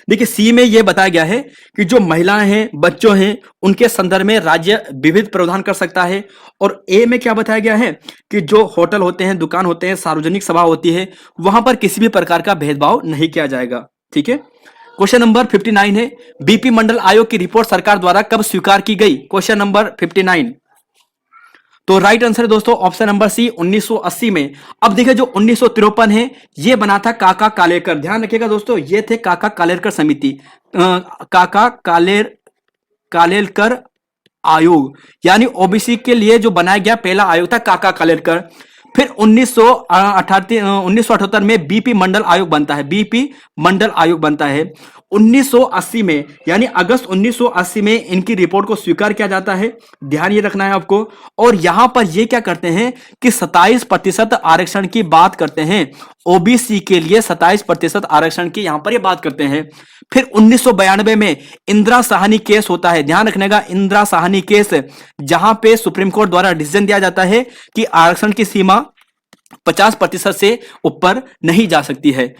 देखिए सी में यह बताया गया है कि जो महिलाएं हैं, बच्चों हैं, उनके संदर्भ में राज्य विविध प्रावधान कर सकता है। और ए में क्या बताया गया है कि जो होटल होते हैं, दुकान होते हैं, सार्वजनिक सभा होती है, वहां पर किसी भी प्रकार का भेदभाव नहीं किया जाएगा। ठीक है। क्वेश्चन नंबर 59 है, बीपी मंडल आयोग की रिपोर्ट सरकार द्वारा कब स्वीकार की गई। Question number 59। तो राइट आंसर है दोस्तों ऑप्शन नंबर सी, 1980 में। अब देखिए जो 1953 है ये बना था काका कालेकर, ध्यान रखिएगा दोस्तों, ये थे काका कालेलकर समिति, काका कालेलकर आयोग, यानी ओबीसी के लिए जो बनाया गया पहला आयोग था काका कालेलकर। फिर 1978 में बीपी मंडल आयोग बनता है, बीपी मंडल आयोग बनता है। 1980 में यानी अगस्त 1980 में इनकी रिपोर्ट को स्वीकार किया जाता है, ध्यान ये रखना है आपको। और यहां पर ये क्या करते हैं कि 27% आरक्षण की बात करते हैं, ओबीसी के लिए 27% आरक्षण की यहां पर ये बात करते हैं। फिर 1992 में इंदिरा साहनी केस होता है, ध्यान रखने का, इंदिरा साहनी केस, जहां पे सुप्रीम कोर्ट द्वारा डिसीजन दिया जाता है कि आरक्षण की सीमा 50% से ऊपर नहीं जा सकती है।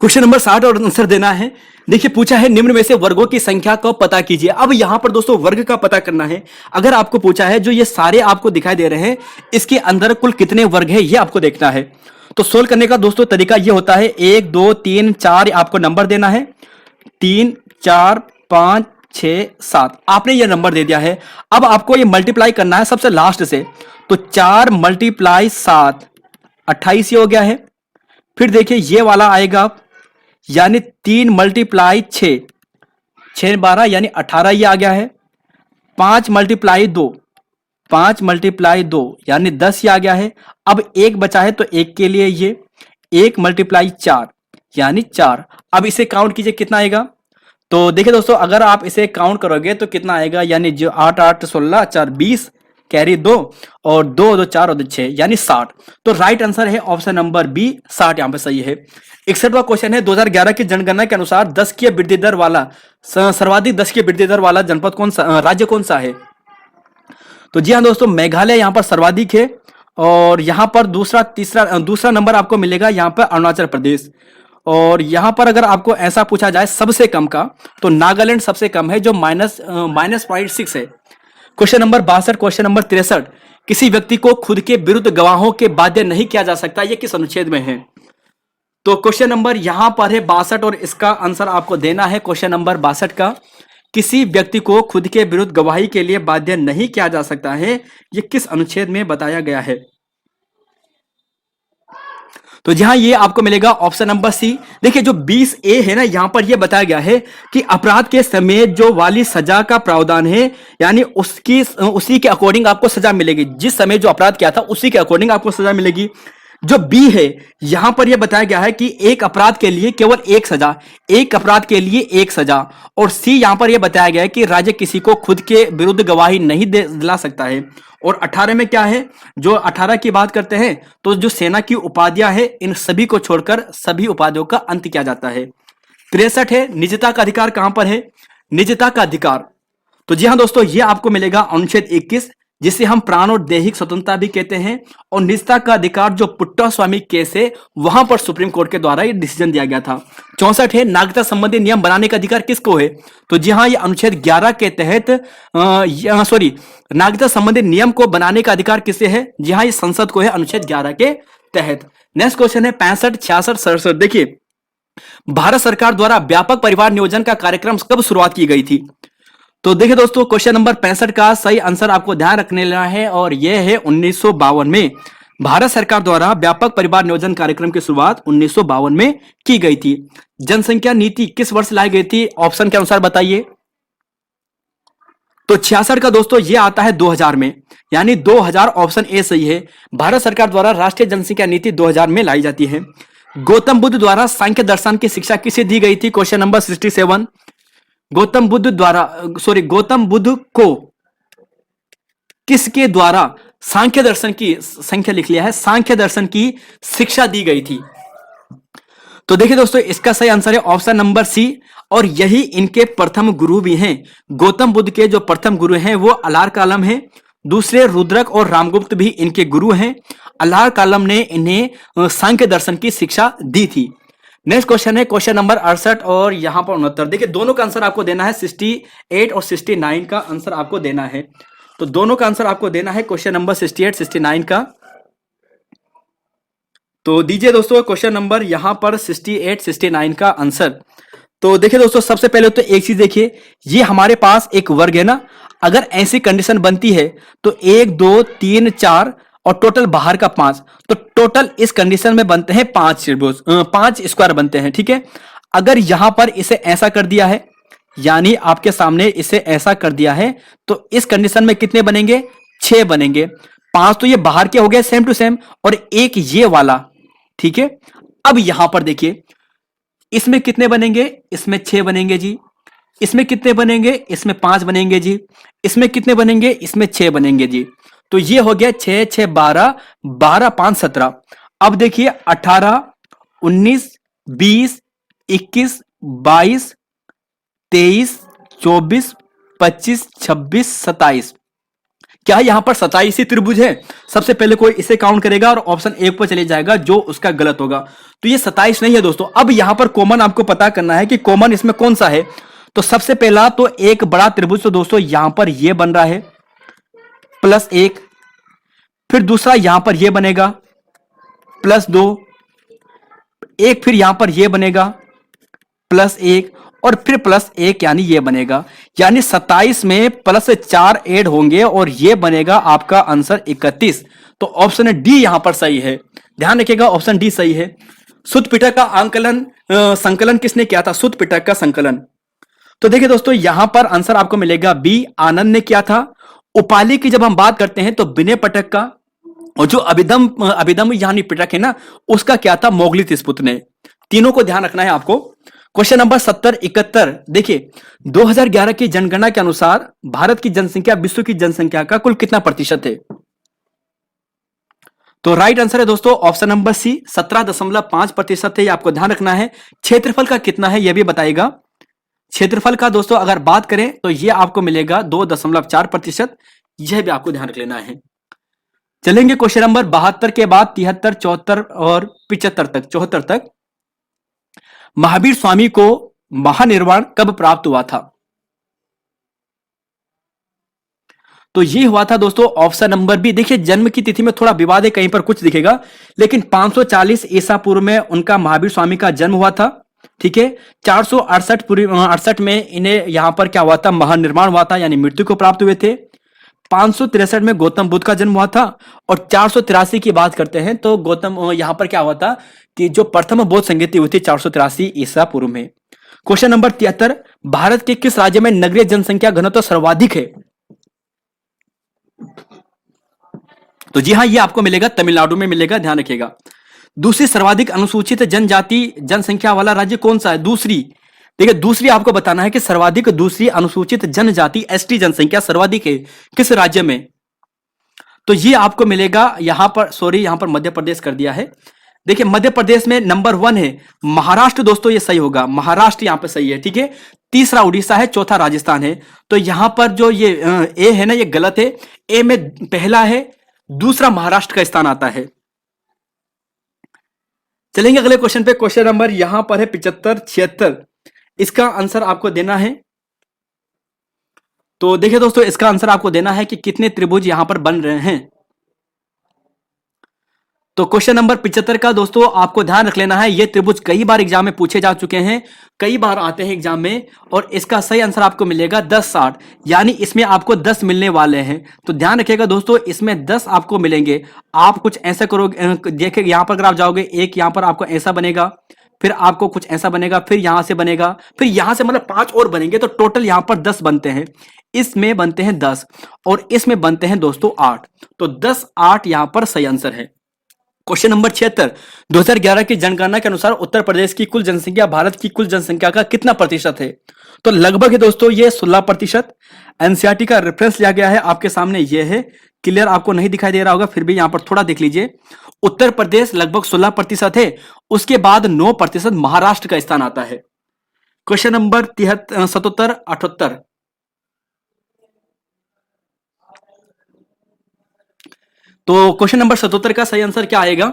क्वेश्चन नंबर 60 और आंसर देना है। देखिए पूछा है निम्न में से वर्गों की संख्या को पता कीजिए। अब यहां पर दोस्तों वर्ग का पता करना है। अगर आपको पूछा है जो ये सारे आपको दिखाई दे रहे हैं इसके अंदर कुल कितने वर्ग है ये आपको देखना है। तो सोल्व करने का दोस्तों तरीका ये होता है 1 2 3 4 आपको नंबर देना है, 3 4 5 6 7 आपने ये नंबर दे दिया है। अब आपको ये मल्टीप्लाई करना है सबसे लास्ट से, तो 4 × 7 28 ये हो गया है। फिर देखिए ये वाला आएगा यानी 3 × 6 6 12 यानी 18 ये आ गया है। 5 × 2 5 × 2 यानी 10 ये आ गया है। अब एक बचा है तो एक के लिए ये 1 × 4 यानी 4। अब इसे काउंट कीजिए कितना आएगा। तो देखिए दोस्तों अगर आप इसे काउंट करोगे तो कितना आएगा, यानी जो 8 8 16 4 20 कैरी 2 और 2 2 4 और 2 6 यानी 60। तो राइट आंसर है ऑप्शन नंबर बी 60 यहां पे सही है। 61वां क्वेश्चन है 2011 की जनगणना के अनुसार 10 की वृद्धि दर वाला सर्वाधिक 10 की वृद्धि दर वाला जनपद कौन सा राज्य कौन सा है? तो जी हाँ दोस्तों, मेघालय यहां पर सर्वाधिक है और यहां पर दूसरा नंबर आपको मिलेगा यहां पर अरुणाचल प्रदेश। और यहां पर अगर आपको ऐसा पूछा जाए सबसे कम का, तो नागालैंड सबसे कम है जो -0.6 है। क्वेश्चन नंबर 62, क्वेश्चन नंबर 63, किसी व्यक्ति को खुद के विरुद्ध गवाहों के बाध्य नहीं किया जा सकता, यह किस अनुच्छेद में है? तो क्वेश्चन नंबर यहां पर है 62 और इसका आंसर आपको देना है क्वेश्चन नंबर 62 का। किसी व्यक्ति को खुद के विरुद्ध गवाही के लिए बाध्य नहीं किया जा सकता है, यह किस अनुच्छेद में बताया गया है? तो जहां ये आपको मिलेगा ऑप्शन नंबर सी। देखिए जो 20A है ना, यहां पर ये बताया गया है कि अपराध के समय जो वाली सजा का प्रावधान है, यानी उसी के अकॉर्डिंग आपको सजा मिलेगी। जिस समय जो अपराध किया था उसी के अकॉर्डिंग आपको सजा मिलेगी। जो बी है यहां पर यह बताया गया है कि एक अपराध के लिए केवल एक सजा, एक अपराध के लिए एक सजा। और सी यहां पर यह बताया गया है कि राज्य किसी को खुद के विरुद्ध गवाही नहीं दिला सकता है। और 18 में क्या है, जो 18 की बात करते हैं तो जो सेना की उपाधियां है इन सभी को छोड़कर सभी उपाधियों का अंत किया जाता है। 63 है निजता का अधिकार कहां पर है? निजता का अधिकार, तो जी हाँ दोस्तों, ये आपको मिलेगा अनुच्छेद 21, जिसे हम प्राण और दैहिक स्वतंत्रता भी कहते हैं। और निजता का अधिकार जो पुट्टा स्वामी केस है वहां पर सुप्रीम कोर्ट के द्वारा ये डिसीजन दिया गया था। 64 है नागरिकता संबंधी नियम बनाने का अधिकार किसको है? तो जी हाँ, ये अनुच्छेद 11 के तहत नागरिकता संबंधी नियम को बनाने का अधिकार किसे है? जी हाँ, ये संसद को है अनुच्छेद 11 के तहत। नेक्स्ट क्वेश्चन है 65, 66, 67। देखिए भारत सरकार द्वारा व्यापक परिवार नियोजन का कार्यक्रम कब शुरुआत की गई थी? तो देखिए दोस्तों, क्वेश्चन नंबर 65 का सही आंसर आपको ध्यान रखने लेना है और यह है 1952 में। भारत सरकार द्वारा व्यापक परिवार नियोजन कार्यक्रम की शुरुआत 1952 में की गई थी। जनसंख्या नीति किस वर्ष लाई गई थी? ऑप्शन के अनुसार बताइए। तो 66 का दोस्तों ये आता है 2000 में, यानी 2000 ऑप्शन ए सही है। भारत सरकार द्वारा राष्ट्रीय जनसंख्या नीति 2000 में लाई जाती है। गौतम बुद्ध द्वारा सांख्य दर्शन की शिक्षा किसे दी गई थी? Question number 67। गौतम बुद्ध को किसके द्वारा सांख्य दर्शन की, संख्या लिख लिया है, सांख्य दर्शन की शिक्षा दी गई थी? तो देखिए दोस्तों, इसका सही आंसर है ऑप्शन नंबर सी, और यही इनके प्रथम गुरु भी हैं। गौतम बुद्ध के जो प्रथम गुरु हैं वो अलार कालम है। दूसरे रुद्रक और रामगुप्त भी इनके गुरु हैं। अलार कालम ने इन्हें सांख्य दर्शन की शिक्षा दी थी। नेक्स्ट क्वेश्चन है क्वेश्चन नंबर 68 और यहां पर 69। देखिए दोनों का आंसर आपको देना है, 68 और 69 का आंसर आपको देना है। तो दोनों का आंसर आपको देना है क्वेश्चन नंबर 68 69 का। तो दीजिए दोस्तों क्वेश्चन नंबर यहां पर 68 69 का आंसर। तो देखिए दोस्तों, सबसे पहले तो एक चीज देखिए, ये हमारे पास एक वर्ग है ना, अगर ऐसी कंडीशन बनती है तो 1 2 3 4 और टोटल बाहर का 5, तो टोटल इस कंडीशन में बनते हैं 5 त्रिभुज, 5 स्क्वायर बनते हैं। ठीक है, अगर यहां पर इसे ऐसा कर दिया है, यानी आपके सामने इसे ऐसा कर दिया है, तो इस कंडीशन में कितने बनेंगे? 6 बनेंगे। 5 तो ये बाहर के हो गए सेम टू सेम, और एक ये वाला। ठीक है, अब यहां पर देखिए इसमें कितने बनेंगे? इसमें 6 बनेंगे जी। इसमें कितने बनेंगे? इसमें 5 बनेंगे जी। इसमें कितने बनेंगे? इसमें 6 बनेंगे जी। तो ये हो गया 6 6 12, 12 5 17। अब देखिए 18 19 20 21 22 23 24 25 26 27। क्या यहां पर 27 ही त्रिभुज है? सबसे पहले कोई इसे काउंट करेगा और ऑप्शन ए पर चले जाएगा, जो उसका गलत होगा। तो ये 27 नहीं है दोस्तों। अब यहां पर कॉमन आपको पता करना है कि कॉमन इसमें कौन सा है। तो सबसे पहला तो एक बड़ा त्रिभुज, तो दोस्तों यहां पर ये बन रहा है +1, फिर दूसरा यहां पर ये बनेगा +2, एक फिर यहां पर ये बनेगा +1 और फिर +1, यानी ये बनेगा। यानी 27 में +4 ऐड होंगे और ये बनेगा आपका आंसर 31। तो ऑप्शन डी यहां पर सही है। ध्यान रखिएगा, ऑप्शन डी सही है। सुत्त पिटक का संकलन किसने किया था? सुत्त पिटक का संकलन। तो देखिए दोस्तों, यहां पर आंसर आपको मिलेगा बी, आनंद ने किया था। उपालि की जब हम बात करते हैं तो विनय पिटक का, और जो अभिदम यानी पिटक है ना, उसका क्या था? मोगली तिस्पुत ने। तीनों को ध्यान रखना है आपको। क्वेश्चन नंबर 70-71 देखिए, 2011 की जनगणना के अनुसार भारत की जनसंख्या विश्व की जनसंख्या का कुल कितना प्रतिशत है? तो राइट आंसर है दोस्तों ऑप्शन नंबर सी, 17.5% है। ये आपको ध्यान रखना है। क्षेत्रफल का कितना है यह भी बताएगा। क्षेत्रफल का दोस्तों अगर बात करें तो यह आपको मिलेगा 2.4%। यह भी आपको ध्यान रख लेना है। चलेंगे क्वेश्चन नंबर 72 के बाद 73, 74 और 75 तक, 74 तक। महावीर स्वामी को महानिर्वाण कब प्राप्त हुआ था? तो ये हुआ था दोस्तों ऑप्शन नंबर बी। देखिए जन्म की तिथि में थोड़ा विवाद है, कहीं पर कुछ दिखेगा, लेकिन 540 ईसा पूर्व में उनका महावीर स्वामी का जन्म हुआ था। ठीक है, 468 में इन्हें यहां पर क्या हुआ था? महानिर्वाण हुआ था, यानी मृत्यु को प्राप्त हुए थे। 563 में गौतम बुद्ध का जन्म हुआ था। और 483 की बात करते हैं तो गौतम यहां पर क्या हुआ था कि जो प्रथम बौद्ध संगति हुई थी 483 ईसा पूर्व में। क्वेश्चन नंबर 73, भारत के किस राज्य में नगरीय जनसंख्या घनत्व सर्वाधिक है? तो जी हाँ, ये आपको मिलेगा तमिलनाडु में मिलेगा, ध्यान रखिएगा। दूसरी सर्वाधिक अनुसूचित जनजाति जनसंख्या वाला राज्य कौन सा है? दूसरी, देखिए दूसरी आपको बताना है कि सर्वाधिक दूसरी अनुसूचित जनजाति एसटी जनसंख्या सर्वाधिक है किस राज्य में? तो ये आपको मिलेगा यहां पर, सॉरी यहां पर मध्य प्रदेश कर दिया है। देखिए मध्य प्रदेश में नंबर 1 है महाराष्ट्र दोस्तों, ये सही होगा, महाराष्ट्र यहां पर सही है। ठीक है, तीसरा उड़ीसा है, चौथा राजस्थान है। तो यहां पर जो ये ए है ना, ये गलत है। ए में पहला है, दूसरा महाराष्ट्र का स्थान आता है। चलेंगे अगले क्वेश्चन पे। क्वेश्चन नंबर यहां पर है 75, 76। इसका आंसर आपको देना है। तो देखिए दोस्तों, इसका आंसर आपको देना है कि कितने त्रिभुज यहां पर बन रहे हैं। तो क्वेश्चन नंबर 75 का दोस्तों आपको ध्यान रख लेना है। ये त्रिभुज कई बार एग्जाम में पूछे जा चुके हैं, कई बार आते हैं एग्जाम में, और इसका सही आंसर आपको मिलेगा 10, 60, यानी इसमें आपको 10 मिलने वाले हैं। तो ध्यान रखिएगा दोस्तों, इसमें 10 आपको मिलेंगे। आप कुछ ऐसा करोगे, देखिए यहां पर अगर आप जाओगे, एक यहां पर आपको ऐसा बनेगा, फिर आपको कुछ ऐसा बनेगा, फिर यहां से बनेगा, फिर यहां से मतलब 5 और बनेंगे, तो टोटल यहां पर 10 बनते हैं। इसमें बनते हैं 10 और इसमें बनते हैं दोस्तों 8। तो 10, 8 यहां पर सही आंसर है। क्वेश्चन नंबर 76, 2011 की जनगणना के अनुसार उत्तर प्रदेश की कुल जनसंख्या भारत की कुल जनसंख्या का कितना प्रतिशत है? तो लगभग है दोस्तों ये 16%। एनसीईआरटी का रेफरेंस लिया गया है, आपके सामने ये है। क्लियर आपको नहीं दिखाई दे रहा होगा, फिर भी यहां पर थोड़ा देख लीजिए। उत्तर प्रदेश लगभग 16% है, उसके बाद 9% महाराष्ट्र का स्थान आता है। Question number 77, 78। तो क्वेश्चन नंबर 77 का सही आंसर क्या आएगा?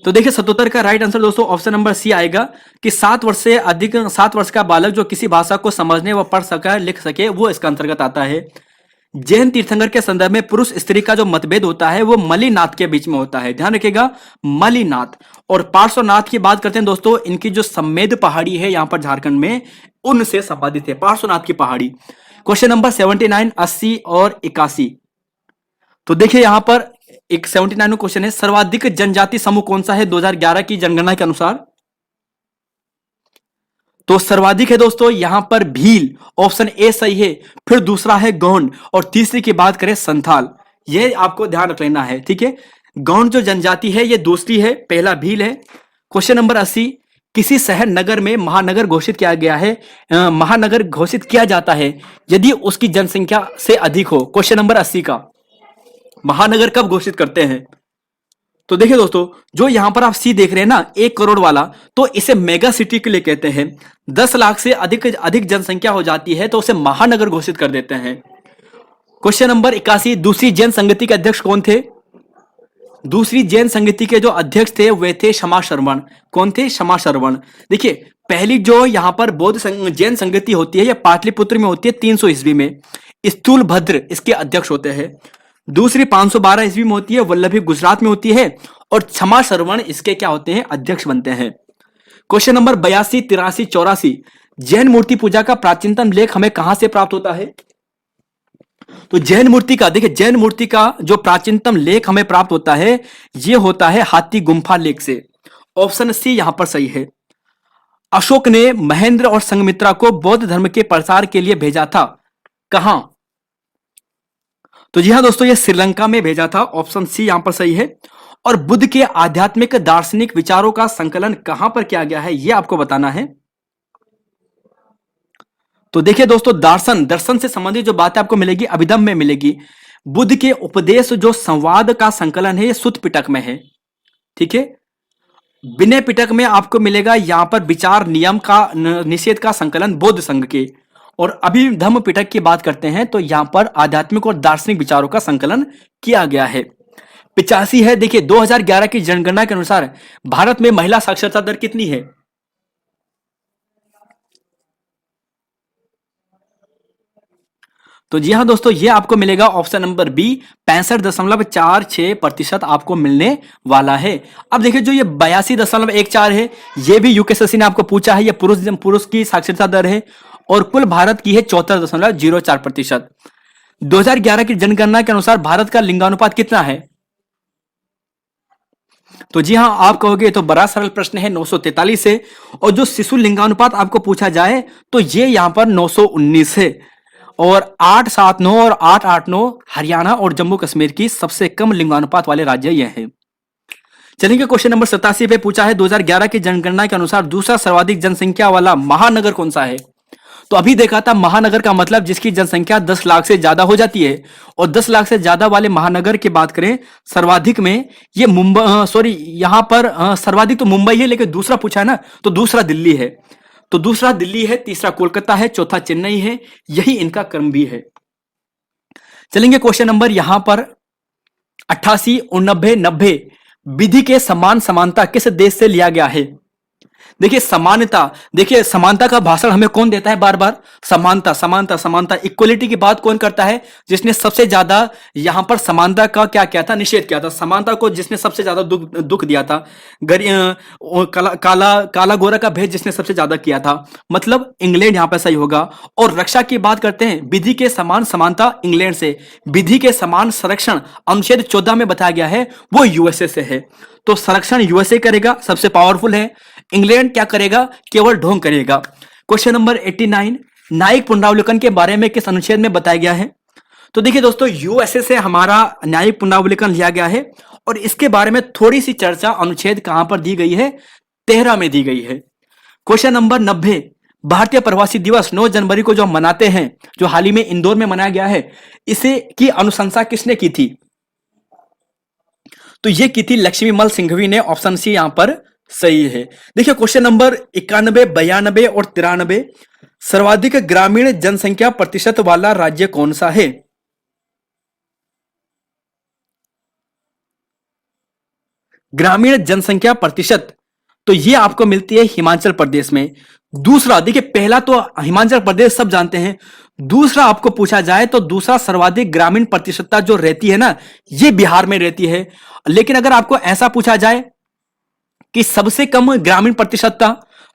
तो देखिए 77 का राइट आंसर दोस्तों ऑप्शन नंबर सी आएगा कि 7 वर्ष से अधिक, 7 वर्ष का बालक जो किसी भाषा को समझने व पढ़ सके, लिख सके, वो इसका अंतर्गत आता है। जैन तीर्थंकर के संदर्भ में पुरुष स्त्री का जो मतभेद होता है वो मलिनाथ के बीच में होता है, ध्यान रखिएगा, मलिनाथ। और पार्श्वनाथ की बात करते हैं दोस्तों, इनकी जो सम्मेद पहाड़ी है यहां पर झारखंड में, उनसे संबंधित है पार्श्वनाथ की पहाड़ी। क्वेश्चन नंबर 79, 80 और 81। तो देखिए यहां पर एक 79 क्वेश्चन है, सर्वाधिक जनजाति समूह कौन सा है 2011 की जनगणना के अनुसार? तो सर्वाधिक है दोस्तों यहां पर भील, ऑप्शन ए सही है। फिर दूसरा है गौंड, और तीसरी की बात करें संथाल। ये आपको ध्यान रख लेना है, ठीक है। गौंड जो जनजाति है ये दूसरी है, पहला भील है। क्वेश्चन नंबर 80, किसी शहर नगर में महानगर घोषित किया गया है, महानगर घोषित किया जाता है यदि उसकी जनसंख्या से अधिक हो। क्वेश्चन नंबर 80 का महानगर कब घोषित करते हैं? तो देखिए दोस्तों, जो यहां पर आप सी देख रहे हैं ना 1 करोड़ वाला, तो इसे मेगा सिटी के लिए कहते हैं। 10 लाख से अधिक जनसंख्या हो जाती है तो उसे महानगर घोषित कर देते हैं। क्वेश्चन नंबर 81, दूसरी जैन संगति के अध्यक्ष कौन थे? दूसरी जैन संगति के जो अध्यक्ष थे वे थे क्षमा श्रवण। कौन थे? क्षमा श्रवण। देखिए पहली जो यहां पर बौद्ध जैन संगति होती है, यह पाटलिपुत्र में होती है 300 ईस्वी में। स्थूल भद्र इसके अध्यक्ष होते हैं। दूसरी 512 ईस्वी में होती है, वल्लभी गुजरात में होती है, और क्षमा श्रवण इसके क्या होते हैं? अध्यक्ष बनते हैं। क्वेश्चन नंबर 82, 83, 84, जैन मूर्ति पूजा का प्राचीनतम लेख हमें कहां से प्राप्त होता है? तो जैन मूर्ति का, देखिए जैन मूर्ति का जो प्राचीनतम लेख हमें प्राप्त होता है यह होता है हाथी गुम्फा लेख से। ऑप्शन सी यहां पर सही है। अशोक ने महेंद्र और संघमित्रा को बौद्ध धर्म के प्रसार के लिए भेजा था, कहां? तो जी हां दोस्तों, ये श्रीलंका में भेजा था। ऑप्शन सी यहां पर सही है। और बुद्ध के आध्यात्मिक दार्शनिक विचारों का संकलन कहां पर किया गया है, यह आपको बताना है। तो देखिए दोस्तों, दर्शन दर्शन से संबंधित जो बातें आपको मिलेगी अभिधम्म में मिलेगी। बुद्ध के उपदेश जो संवाद का संकलन है, ये सुत्त पिटक में है। ठीक है। विनय पिटक में आपको मिलेगा यहां पर विचार नियम का निषेध का संकलन बौद्ध संघ के। और अभिधम्म पिटक की बात करते हैं तो यहां पर आध्यात्मिक और दार्शनिक विचारों का संकलन किया गया है। 85 है। देखिए 2011 की जनगणना के अनुसार भारत में महिला साक्षरता दर कितनी है? तो जी हाँ दोस्तों, ये आपको मिलेगा ऑप्शन नंबर बी, 65.46% आपको मिलने वाला है। अब देखिए जो ये 82.14 है, ये भी यूकेएसएससी ने आपको पूछा है। ये पुरुष पुरुष की साक्षरता दर है और कुल भारत की है 74.04%। 2011 की जनगणना के अनुसार भारत का लिंगानुपात कितना है? तो जी हाँ, आप कहोगे तो बड़ा सरल प्रश्न है, 943 है। और जो शिशु लिंगानुपात आपको पूछा जाए तो ये यहां पर 919 है। और 879 और 889 हरियाणा और जम्मू कश्मीर की सबसे कम लिंगानुपात वाले राज्य यह है। चलेंगे क्वेश्चन नंबर 87 पे पूछा है 2011 की जनगणना के अनुसार दूसरा सर्वाधिक जनसंख्या वाला महानगर कौन सा है? तो अभी देखा था महानगर का मतलब जिसकी जनसंख्या 10 लाख से ज्यादा हो जाती है। और 10 लाख से ज्यादा वाले महानगर की बात करें सर्वाधिक में, ये मुंबई, सॉरी यहां पर सर्वाधिक तो मुंबई है, लेकिन दूसरा पूछा है ना, तो दूसरा दिल्ली है। तो दूसरा दिल्ली है, तीसरा कोलकाता है, चौथा चेन्नई है। यही इनका क्रम भी है। चलेंगे क्वेश्चन नंबर यहां पर 88, 89, 90 विधि के समान समानता किस देश से लिया गया है? देखिए समानता, देखिए समानता का भाषण हमें कौन देता है बार बार? समानता समानता समानता, इक्वलिटी की बात कौन करता है? जिसने सबसे ज्यादा यहां पर समानता का क्या किया था? निषेध किया था। समानता को जिसने सबसे ज्यादा दुख दिया था, काला गोरा का भेद जिसने सबसे ज्यादा किया था, मतलब इंग्लैंड यहां पर सही होगा। और रक्षा की बात करते हैं, विधि के समान समानता इंग्लैंड से, विधि के समान संरक्षण अनुच्छेद 14 में बताया गया है, वो यूएसए से है। तो संरक्षण यूएसए करेगा, सबसे पावरफुल है। इंग्लैंड क्या करेगा? केवल ढोंग करेगा। क्वेश्चन नंबर 89, न्यायिक पुनरावलोकन के बारे में किस अनुच्छेद में बताया गया है? तो देखिए दोस्तों, यूएसए से हमारा न्यायिक पुनरावलोकन लिया गया है और इसके बारे में थोड़ी सी चर्चा अनुच्छेद कहां पर दी गई है? 13 में दी गई है। क्वेश्चन नंबर 90, भारतीय प्रवासी दिवस 9 जनवरी को जो हम मनाते हैं, जो हाल ही में इंदौर में मनाया गया है, इसे की अनुशंसा किसने की थी? तो ये की थी लक्ष्मीमल सिंघवी ने। ऑप्शन सी यहां पर सही है। देखिए क्वेश्चन नंबर 91, 92 और 93, सर्वाधिक ग्रामीण जनसंख्या प्रतिशत वाला राज्य कौन सा है? ग्रामीण जनसंख्या प्रतिशत, तो ये आपको मिलती है हिमाचल प्रदेश में। दूसरा, देखिए पहला तो हिमाचल प्रदेश सब जानते हैं, दूसरा आपको पूछा जाए तो दूसरा सर्वाधिक ग्रामीण प्रतिशतता जो रहती है ना, ये बिहार में रहती है। लेकिन अगर आपको ऐसा पूछा जाए कि सबसे कम ग्रामीण प्रतिशतता,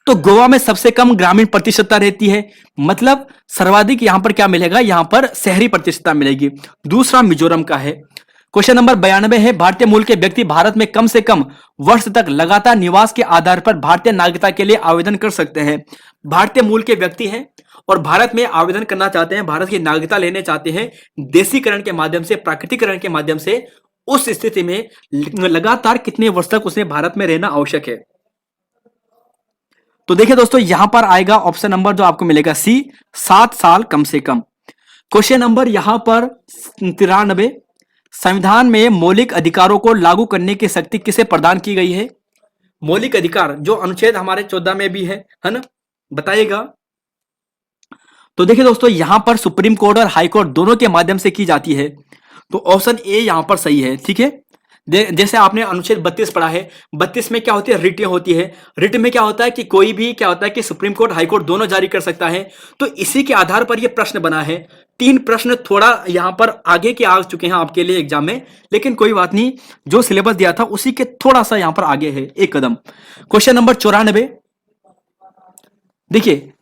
तो गोवा में सबसे कम ग्रामीण प्रतिशतता रहती है। मतलब सर्वाधिक यहां पर क्या मिलेगा? यहां पर शहरी प्रतिशतता मिलेगी। दूसरा मिजोरम का है। क्वेश्चन नंबर 92 है, भारतीय मूल के व्यक्ति भारत में कम से कम वर्ष तक लगातार निवास के आधार पर भारतीय नागरिकता के लिए आवेदन कर सकते हैं। भारतीय मूल के व्यक्ति हैं और भारत में आवेदन करना चाहते हैं, भारत की नागरिकता लेने चाहते हैं, देशीकरण के माध्यम से, प्राकृतिकरण के माध्यम से। उस स्थिति में लगातार कितने वर्ष तक उसने भारत में रहना आवश्यक है? तो देखिए दोस्तों, यहां पर आएगा ऑप्शन नंबर जो आपको मिलेगा सी, 7 साल कम से कम। क्वेश्चन नंबर यहां पर 93, संविधान में मौलिक अधिकारों को लागू करने की शक्ति किसे प्रदान की गई है? मौलिक अधिकार जो अनुच्छेद हमारे 14 में भी है ना, बताइएगा। तो देखिए दोस्तों, यहां पर सुप्रीम कोर्ट और हाई कोर्ट दोनों के माध्यम से की जाती है। तो ऑप्शन ए यहां पर सही है। ठीक है। जैसे आपने अनुच्छेद 32 पढ़ा है, 32 में क्या होती है? रिट होती है। रिट में क्या होता है कि कोई भी क्या होता है कि सुप्रीम कोर्ट हाई कोर्ट दोनों जारी कर सकता है। तो इसी के आधार पर यह प्रश्न बना है। 3 प्रश्न थोड़ा यहां पर आगे के आ चुके हैं आपके लिए एग्जाम में, लेकिन कोई बात नहीं, जो सिलेबस दिया था उसी के थोड़ा सा यहां पर आगे है, एक कदम। क्वेश्चन नंबर 94, देखिए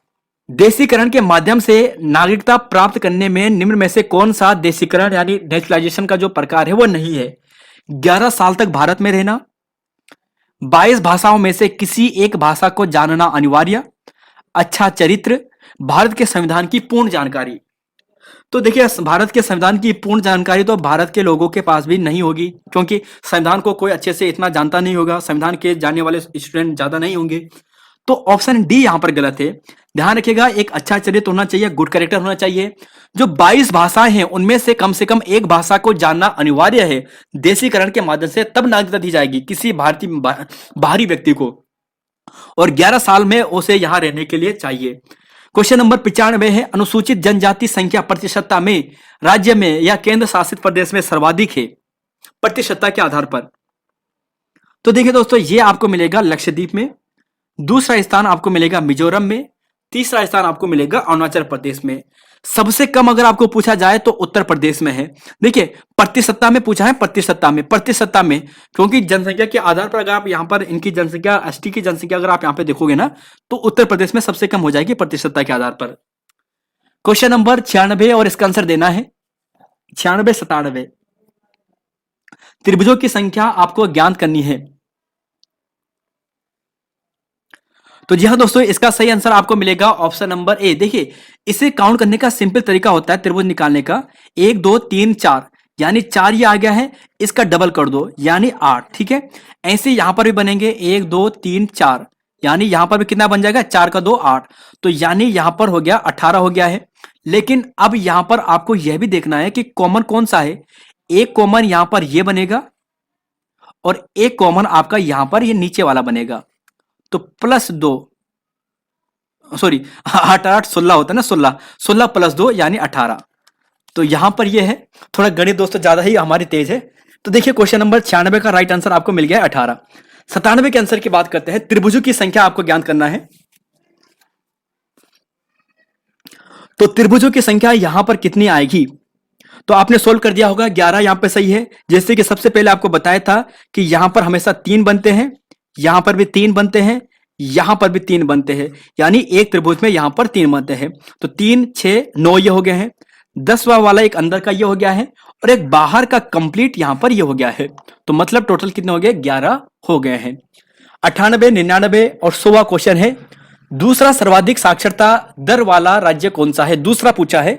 देशीकरण के माध्यम से नागरिकता प्राप्त करने में निम्न में से कौन सा देशीकरण यानी नेचुरलाइजेशन का जो प्रकार है वो नहीं है? 11 साल तक भारत में रहना, 22 भाषाओं में से किसी एक भाषा को जानना अनिवार्य, अच्छा चरित्र, भारत के संविधान की पूर्ण जानकारी। तो देखिए भारत के संविधान की पूर्ण जानकारी तो भारत के लोगों के पास भी नहीं होगी, क्योंकि संविधान को कोई अच्छे से इतना जानता नहीं होगा, संविधान के जानने वाले स्टूडेंट ज्यादा नहीं होंगे। तो ऑप्शन डी यहां पर गलत है। ध्यान रखिएगा, एक अच्छा चरित्र होना चाहिए, गुड कैरेक्टर होना चाहिए। जो 22 भाषाएं हैं उनमें से कम एक भाषा को जानना अनिवार्य है। देशीकरण के माध्यम से तब नागरिकता दी जाएगी किसी भारतीय बाहरी व्यक्ति को, और 11 साल में उसे यहां रहने के लिए चाहिए। क्वेश्चन नंबर 95 है, अनुसूचित जनजाति संख्या प्रतिशतता में राज्य में या केंद्र शासित प्रदेश में सर्वाधिक है प्रतिशतता के आधार पर? तो देखिए दोस्तों, ये आपको मिलेगा लक्षद्वीप में, दूसरा स्थान आपको मिलेगा मिजोरम में, तीसरा स्थान आपको मिलेगा अरुणाचल प्रदेश में। सबसे कम अगर आपको पूछा जाए तो उत्तर प्रदेश में है। देखिए प्रतिशतता में पूछा है, प्रतिशतता में, क्योंकि जनसंख्या के आधार पर अगर आप यहां पर इनकी जनसंख्या, एसटी की जनसंख्या अगर आप यहां पे देखोगे ना, तो उत्तर प्रदेश में सबसे कम हो जाएगी प्रतिशतता के आधार पर। क्वेश्चन नंबर 96 और इसका आंसर देना है 96, 97। त्रिभुजों की संख्या आपको ज्ञात करनी है। तो जी हाँ दोस्तों, इसका सही आंसर आपको मिलेगा ऑप्शन नंबर ए। देखिए इसे काउंट करने का सिंपल तरीका होता है त्रिभुज निकालने का, 1 2 3 4, यानी 4 ये आ गया है, इसका डबल कर दो यानी 8। ठीक है, ऐसे यहां पर भी बनेंगे 1 2 3 4, यानी यहां पर भी कितना बन जाएगा, 4 का 2 8, तो यानी यहां पर हो गया 18 हो गया है। लेकिन अब यहां पर आपको यह भी देखना है कि कॉमन कौन सा है। एक कॉमन यहां पर ये बनेगा और एक कॉमन आपका यहां पर ये नीचे वाला बनेगा, तो +2, सॉरी 8 8 16 होता है ना, 16 +2 यानी 18। तो यहां पर ये है, थोड़ा गणित दोस्तों ज्यादा ही हमारी तेज है। तो देखिए क्वेश्चन नंबर 96 का राइट आंसर आपको मिल गया 18। 97 के आंसर की बात करते हैं, त्रिभुजों की संख्या आपको ज्ञात करना है। तो त्रिभुजों की संख्या यहां पर कितनी आएगी, तो आपने सोल्व कर दिया होगा। 11 यहां पर सही है, जैसे कि सबसे पहले आपको बताया था कि यहां पर हमेशा 3 बनते हैं, यहां पर भी 3 बनते हैं, यहां पर भी 3 बनते हैं, यानी एक त्रिभुज में यहां पर 3 बनते हैं। तो 3 6 9 ये हो गए हैं, 10वां वाला एक अंदर का ये हो गया है, और एक बाहर का कंप्लीट यहां पर ये हो गया है। तो मतलब टोटल कितने हो गए, 11 हो गए हैं। 98 99 और 100वां क्वेश्चन है, दूसरा सर्वाधिक साक्षरता दर वाला राज्य कौन सा है? दूसरा पूछा है।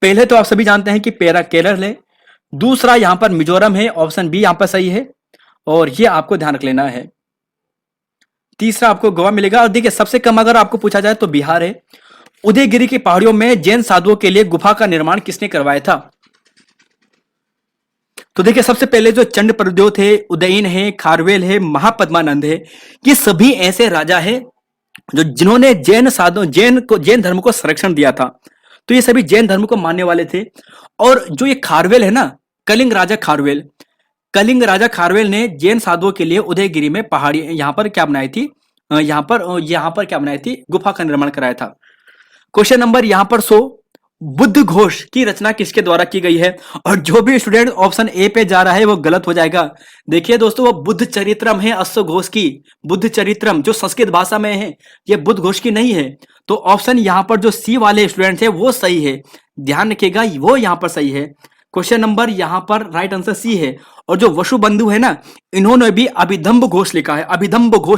पहले तो आप सभी जानते हैं कि केरल है, दूसरा यहां पर मिजोरम है, ऑप्शन बी यहां पर सही है, और ये आपको ध्यान रख लेना है। तीसरा आपको गोवा मिलेगा। और देखिए सबसे कम अगर आपको पूछा जाए तो बिहार है। उदयगिरी की पहाड़ियों में जैन साधुओं के लिए गुफा का निर्माण किसने करवाया था? तो देखिए सबसे पहले जो चंड प्रद्योत है, उदयन है, खारवेल है, महापद्मानंद है, ये सभी ऐसे राजा है जो जिन्होंने जैन धर्म को संरक्षण दिया था। तो ये सभी जैन धर्म को मानने वाले थे। और जो ये खारवेल है ना, कलिंग राजा खारवेल ने जैन साधुओं के लिए उदयगिरी में पहाड़ी यहां पर क्या बनाई थी, यहां पर क्या बनाई थी, गुफा का निर्माण कराया था। क्वेश्चन नंबर यहां पर 100, बुद्ध घोष की रचना किसके द्वारा की गई है? और जो भी स्टूडेंट ऑप्शन ए पे जा रहा है वो गलत हो जाएगा। देखिए दोस्तों, वो बुद्ध चरित्रम है अश्व घोष की, बुद्ध चरित्रम जो संस्कृत भाषा में है, ये बुद्ध घोष की नहीं है। तो ऑप्शन यहां पर जो सी वाले स्टूडेंट है वो सही है, ध्यान रखिएगा, वो यहां पर सही है। क्वेश्चन नंबर यहां पर राइट आंसर सी है। और जो वसुबंधु है ना, इन्होंने भी अभिधम्ब घोष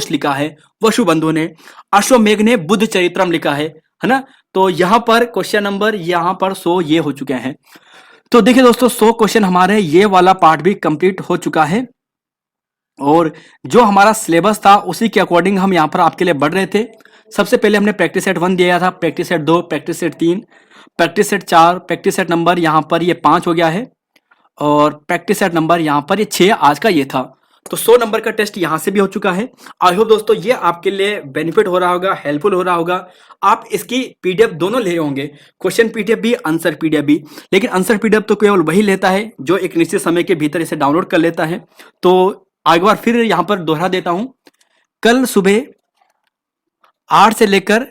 लिखा है वसुबंधु ने। अश्वमेघ ने बुद्ध चरित्रम लिखा है ना। तो यहां पर क्वेश्चन नंबर यहां पर 100 ये हो चुके हैं। तो देखिए दोस्तों, 100 क्वेश्चन हमारे ये वाला पार्ट भी कंप्लीट हो चुका है, और जो हमारा सिलेबस था उसी के अकॉर्डिंग हम यहां पर आपके लिए बढ़ रहे थे। सबसे पहले हमने प्रैक्टिस सेट 1 दिया था, practice set 2, practice set 3, practice set 4, practice set number यहां पर ये 5 हो गया है, और प्रैक्टिस सेट नंबर यहां पर ये 6 आज का ये था। तो 100 नंबर का टेस्ट यहां से भी हो चुका है। आई होप दोस्तों ये आपके लिए बेनिफिट हो रहा होगा, हेल्पफुल हो रहा होगा। आप इसकी पीडीएफ दोनों ले होंगे, क्वेश्चन पीडीएफ भी, आंसर पीडीएफ भी। लेकिन आंसर पीडीएफ तो केवल वही लेता है जो एक निश्चित समय के भीतर इसे डाउनलोड कर लेता है। तो एक बार फिर यहां पर दोहरा देता हूं, कल सुबह 8 से लेकर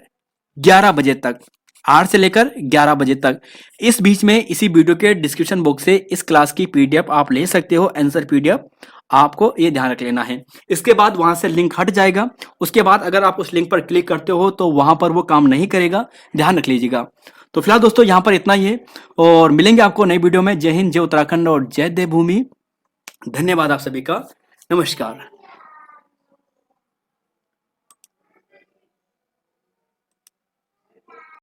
11 बजे तक, 8 से लेकर 11 बजे तक, इस बीच में इसी वीडियो के डिस्क्रिप्शन बॉक्स से इस क्लास की पीडीएफ आप ले सकते हो, आंसर पीडीएफ। आपको ये ध्यान रख लेना है। इसके बाद वहां से लिंक हट जाएगा, उसके बाद अगर आप उस लिंक पर क्लिक करते हो तो वहां पर वो काम नहीं करेगा, ध्यान रख लीजिएगा। तो फिलहाल दोस्तों यहाँ पर इतना ही है, और मिलेंगे आपको नई वीडियो में। जय हिंद, जय उत्तराखंड और जय देवभूमि। धन्यवाद आप सभी का, नमस्कार।